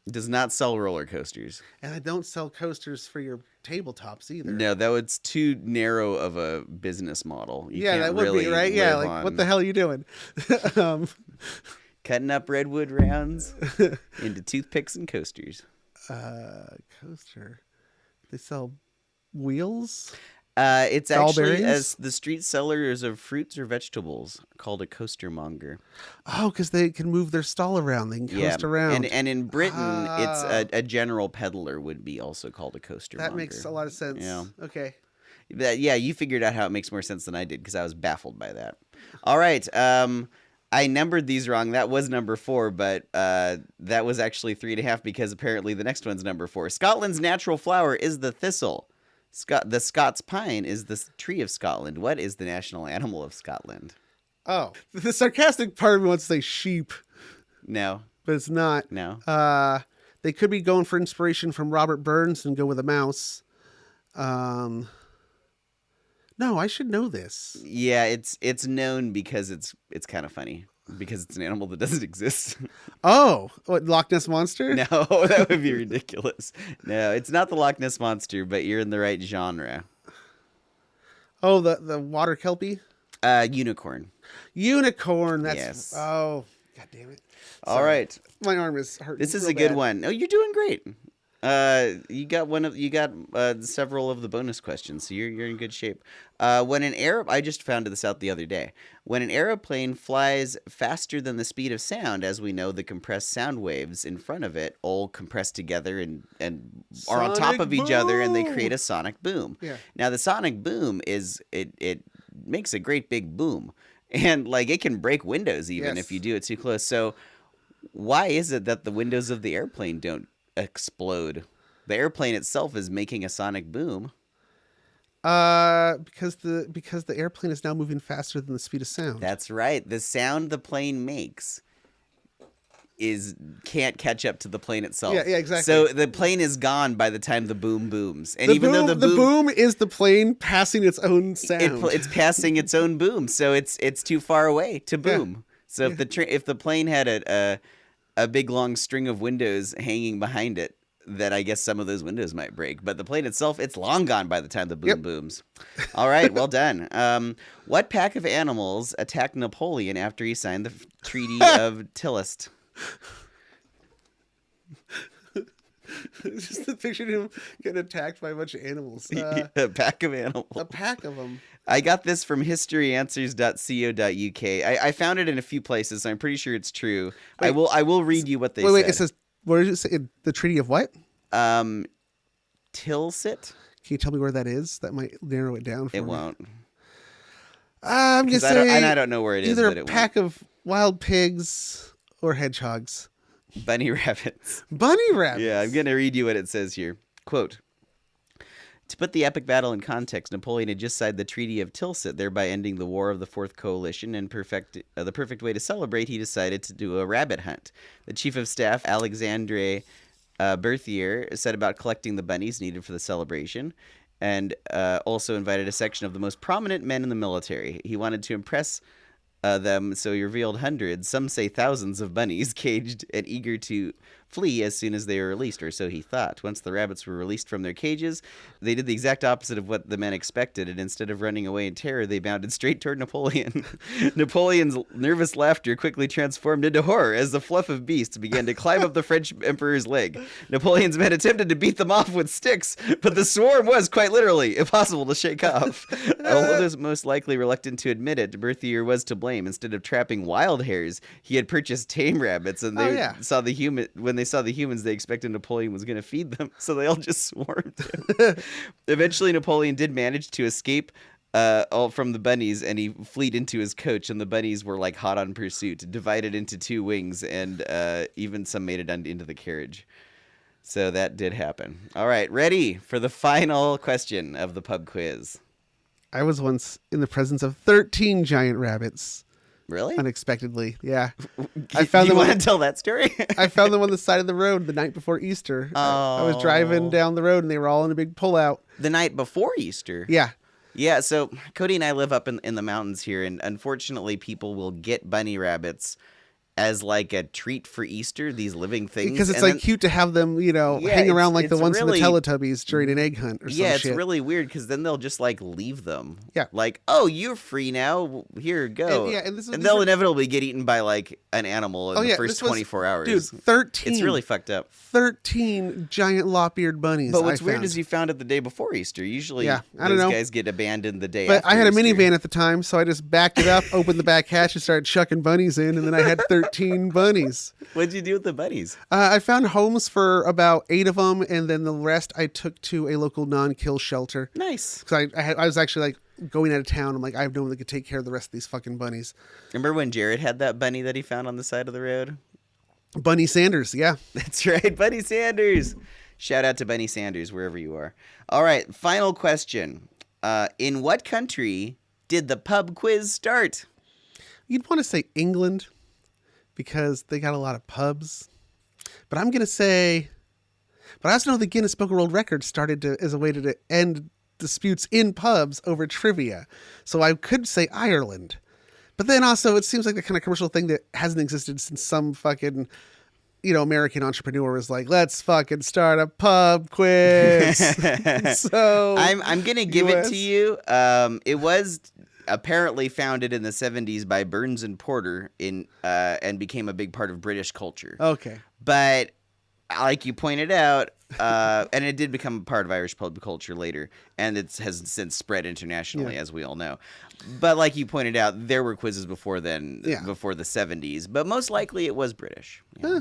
It does not sell roller coasters. And I don't sell coasters for your tabletops either. No, it's too narrow of a business model. You Yeah, can't that would really be right. Yeah, live like what on the hell are you doing? cutting up redwood rounds into toothpicks and coasters. Coaster. They sell wheels. It's actually Strawberries? as the street sellers of fruits or vegetables, called a coastermonger. Oh, because they can move their stall around. They can coast around. And in Britain, it's a general peddler would be also called a coastermonger. That makes a lot of sense. Yeah. Okay. Yeah, you figured out how it makes more sense than I did because I was baffled by that. All right. I numbered these wrong. That was number 4, but that was actually 3.5 because apparently the next one's number 4. Scotland's natural flower is the thistle. The Scots pine is the tree of Scotland. What is the national animal of Scotland? Oh, the sarcastic part of me wants to say sheep, No. but it's not. No. They could be going for inspiration from Robert Burns and go with a mouse. No, I should know this. Yeah, it's known because it's kind of funny because it's an animal that doesn't exist. Oh, what, Loch Ness Monster? No, that would be ridiculous. No, it's not the Loch Ness Monster, but you're in the right genre. Oh, the water kelpie? Unicorn. Unicorn. That's Yes. Oh, god damn it. All right. My arm is hurting. This is real a good bad. one. Oh, you're doing great. You got several of the bonus questions, so you're in good shape. I just found this out the other day. When an aeroplane flies faster than the speed of sound, as we know, the compressed sound waves in front of it all compress together and are on top Sonic of each other, and they boom! create a sonic boom. Yeah. Now the sonic boom is it makes a great big boom, and like it can break windows even Yes. if you do it too close. So why is it that the windows of the airplane don't explode? The airplane itself is making a sonic boom. Because the airplane is now moving faster than the speed of sound. That's right. The sound the plane makes can't catch up to the plane itself. Yeah, exactly. So the plane is gone by the time the boom booms. And the even boom, though the boom is the plane passing its own sound. it's passing its own boom, so it's too far away to boom. So if the plane had a big long string of windows hanging behind it, then I guess some of those windows might break. But the plane itself, it's long gone by the time the boom booms. All right, well done. What pack of animals attacked Napoleon after he signed the Treaty of Tilsit? Just the picture of him getting attacked by a bunch of animals. A pack of animals. A pack of them. I got this from historyanswers.co.uk. I found it in a few places, so I'm pretty sure it's true. Wait, I will read you what they said. Wait, it says, what did it say? The Treaty of what? Tilsit? Can you tell me where that is? That might narrow it down for It me. won't. I'm just saying. And I don't know where it is. Either but a it pack of wild pigs or hedgehogs. won't. Bunny rabbits. Bunny rabbits. Yeah, I'm going to read you what it says here. Quote, to put the epic battle in context, Napoleon had just signed the Treaty of Tilsit, thereby ending the War of the Fourth Coalition, and the perfect way to celebrate, he decided to do a rabbit hunt. The Chief of Staff, Alexandre Berthier, set about collecting the bunnies needed for the celebration, and also invited a section of the most prominent men in the military. He wanted to impress them, so he revealed hundreds, some say thousands, of bunnies caged and eager flee as soon as they were released, or so he thought. Once the rabbits were released from their cages, they did the exact opposite of what the men expected, and instead of running away in terror, they bounded straight toward Napoleon. Napoleon's nervous laughter quickly transformed into horror as the fluff of beasts began to climb up the French emperor's leg. Napoleon's men attempted to beat them off with sticks, but the swarm was, quite literally, impossible to shake off. Although those most likely reluctant to admit it, Berthier was to blame. Instead of trapping wild hares, he had purchased tame rabbits, and when they saw the humans, they expected Napoleon was going to feed them, so they all just swarmed him. Eventually, Napoleon did manage to escape all from the bunnies, and he fled into his coach, and the bunnies were like hot on pursuit, divided into two wings, and even some made it into the carriage. So that did happen. All right, ready for the final question of the pub quiz. I was once in the presence of 13 giant rabbits. Really? Unexpectedly, yeah. I found them. You want to tell that story? I found them on the side of the road the night before Easter. I was driving down the road, and they were all in a big pullout. The night before Easter? Yeah. Yeah, so Cody and I live up in the mountains here, and unfortunately people will get bunny rabbits as like a treat for Easter, these living things. Because it's like cute to have them, hang around like the ones really, in the Teletubbies during an egg hunt or some shit. Yeah, it's really weird because then they'll just like leave them. Yeah. Like, oh, you're free now. Here, go. And they'll inevitably get eaten by like an animal in the first 24 hours. Dude, 13. It's really fucked up. 13 giant lop-eared bunnies. But what's weird is you found it the day before Easter. Usually those guys get abandoned the day after. But I had a Easter. minivan at the time, so I just backed it up, opened the back hatch, and started chucking bunnies in, and then I had 13 bunnies. What'd you do with the bunnies? I found homes for about 8 of them, and then the rest I took to a local non-kill shelter. Nice. Because I was actually like going out of town. I'm like, I have no one that could take care of the rest of these fucking bunnies. Remember when Jared had that bunny that he found on the side of the road? Bunny Sanders, yeah. That's right, Bunny Sanders. Shout out to Bunny Sanders, wherever you are. All right, final question. In what country did the pub quiz start? You'd want to say England, because they got a lot of pubs. But I'm going to say... But I also know the Guinness Book of World Records started as a way to end disputes in pubs over trivia. So I could say Ireland. But then also, it seems like the kind of commercial thing that hasn't existed since some fucking, American entrepreneur was like, let's fucking start a pub quiz. So I'm going to give it to you. It was apparently founded in the 70s by Burns and Porter and became a big part of British culture. Okay. But like you pointed out, and it did become a part of Irish pub culture later, and it has since spread internationally, as we all know. But like you pointed out, there were quizzes before then, before the 70s, but most likely it was British. Yeah.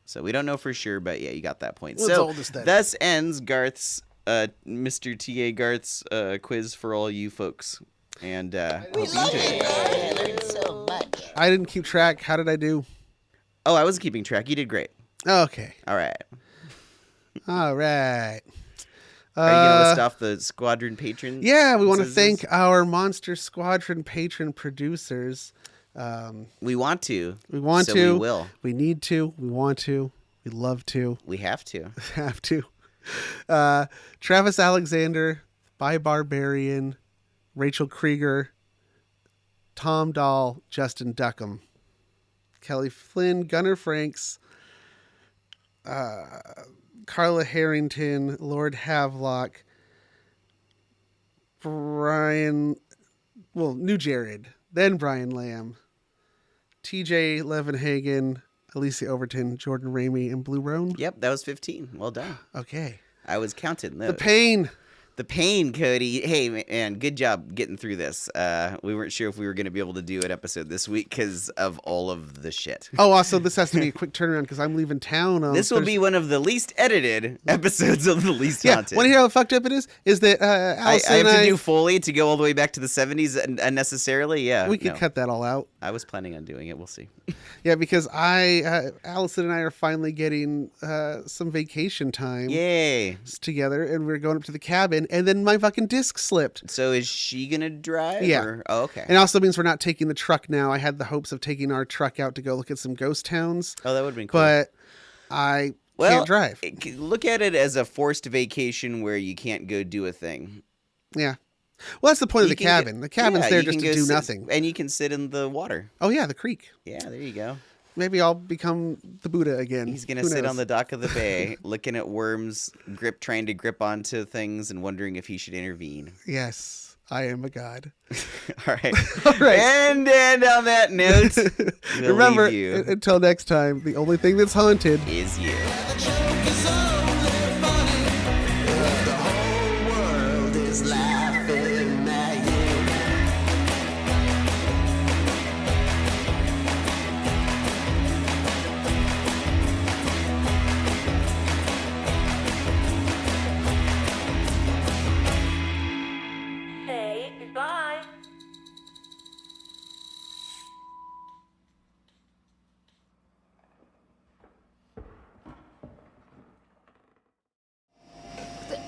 So we don't know for sure, but yeah, you got that point. Well, so thus ends Garth's, Mr. T.A. Garth's quiz for all you folks. And we love it. I learned so much. I didn't keep track. How did I do? Oh, I wasn't keeping track. You did great. Okay. All right. All right. Are you going to list off the Squadron patrons? Yeah, we want to thank our Monster Squadron patron producers. We want to. We want so to. We will. We need to. We want to. We love to. We have to. Have to. Travis Alexander, By Barbarian, Rachel Krieger, Tom Dahl, Justin Duckham, Kelly Flynn, Gunnar Franks, Carla Harrington, Lord Havelock, New Jared, then Brian Lamb, TJ Levenhagen, Alicia Overton, Jordan Ramey, and Blue Roan. Yep, that was 15. Well done. Okay. I was counting those. The pain. The pain, Cody. Hey, man, good job getting through this. We weren't sure if we were going to be able to do an episode this week because of all of the shit. Oh, also, this has to be a quick turnaround because I'm leaving town. This will be one of the least edited episodes of The Least Haunted. Want to hear how fucked up it is? Is that Allison I have to do Foley to go all the way back to the 70s unnecessarily? Yeah. We could cut that all out. I was planning on doing it. We'll see. Yeah, because Allison and I are finally getting some vacation time. Yay. Together, and we're going up to the cabin, and then my fucking disc slipped. So is she going to drive? Yeah. Oh, okay. And it also means we're not taking the truck now. I had the hopes of taking our truck out to go look at some ghost towns. Oh, that would have been cool. But I can't drive. Look at it as a forced vacation where you can't go do a thing. Yeah. Well, that's the point of the cabin. The cabin's there just to do nothing. And you can sit in the water. Oh, yeah, the creek. Yeah, there you go. Maybe I'll become the Buddha again. He's gonna Who sit knows? on the dock of the bay, looking at worms, trying to grip onto things, and wondering if he should intervene. Yes, I am a god. All right. All right. And on that note, we'll Remember, leave you. until next time, the only thing that's haunted Is you. Hey, goodbye.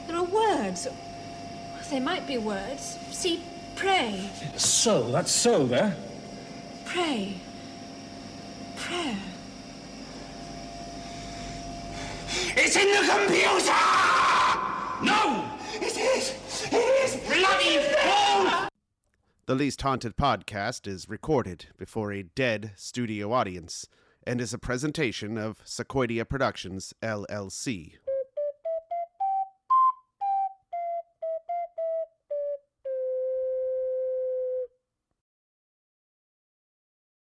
There are words. They might be words. See, pray, So, that's so there. pray, prayer. It's in the computer! No! It is bloody full! The Least Haunted podcast is recorded before a dead studio audience and is a presentation of Sequoia Productions, LLC.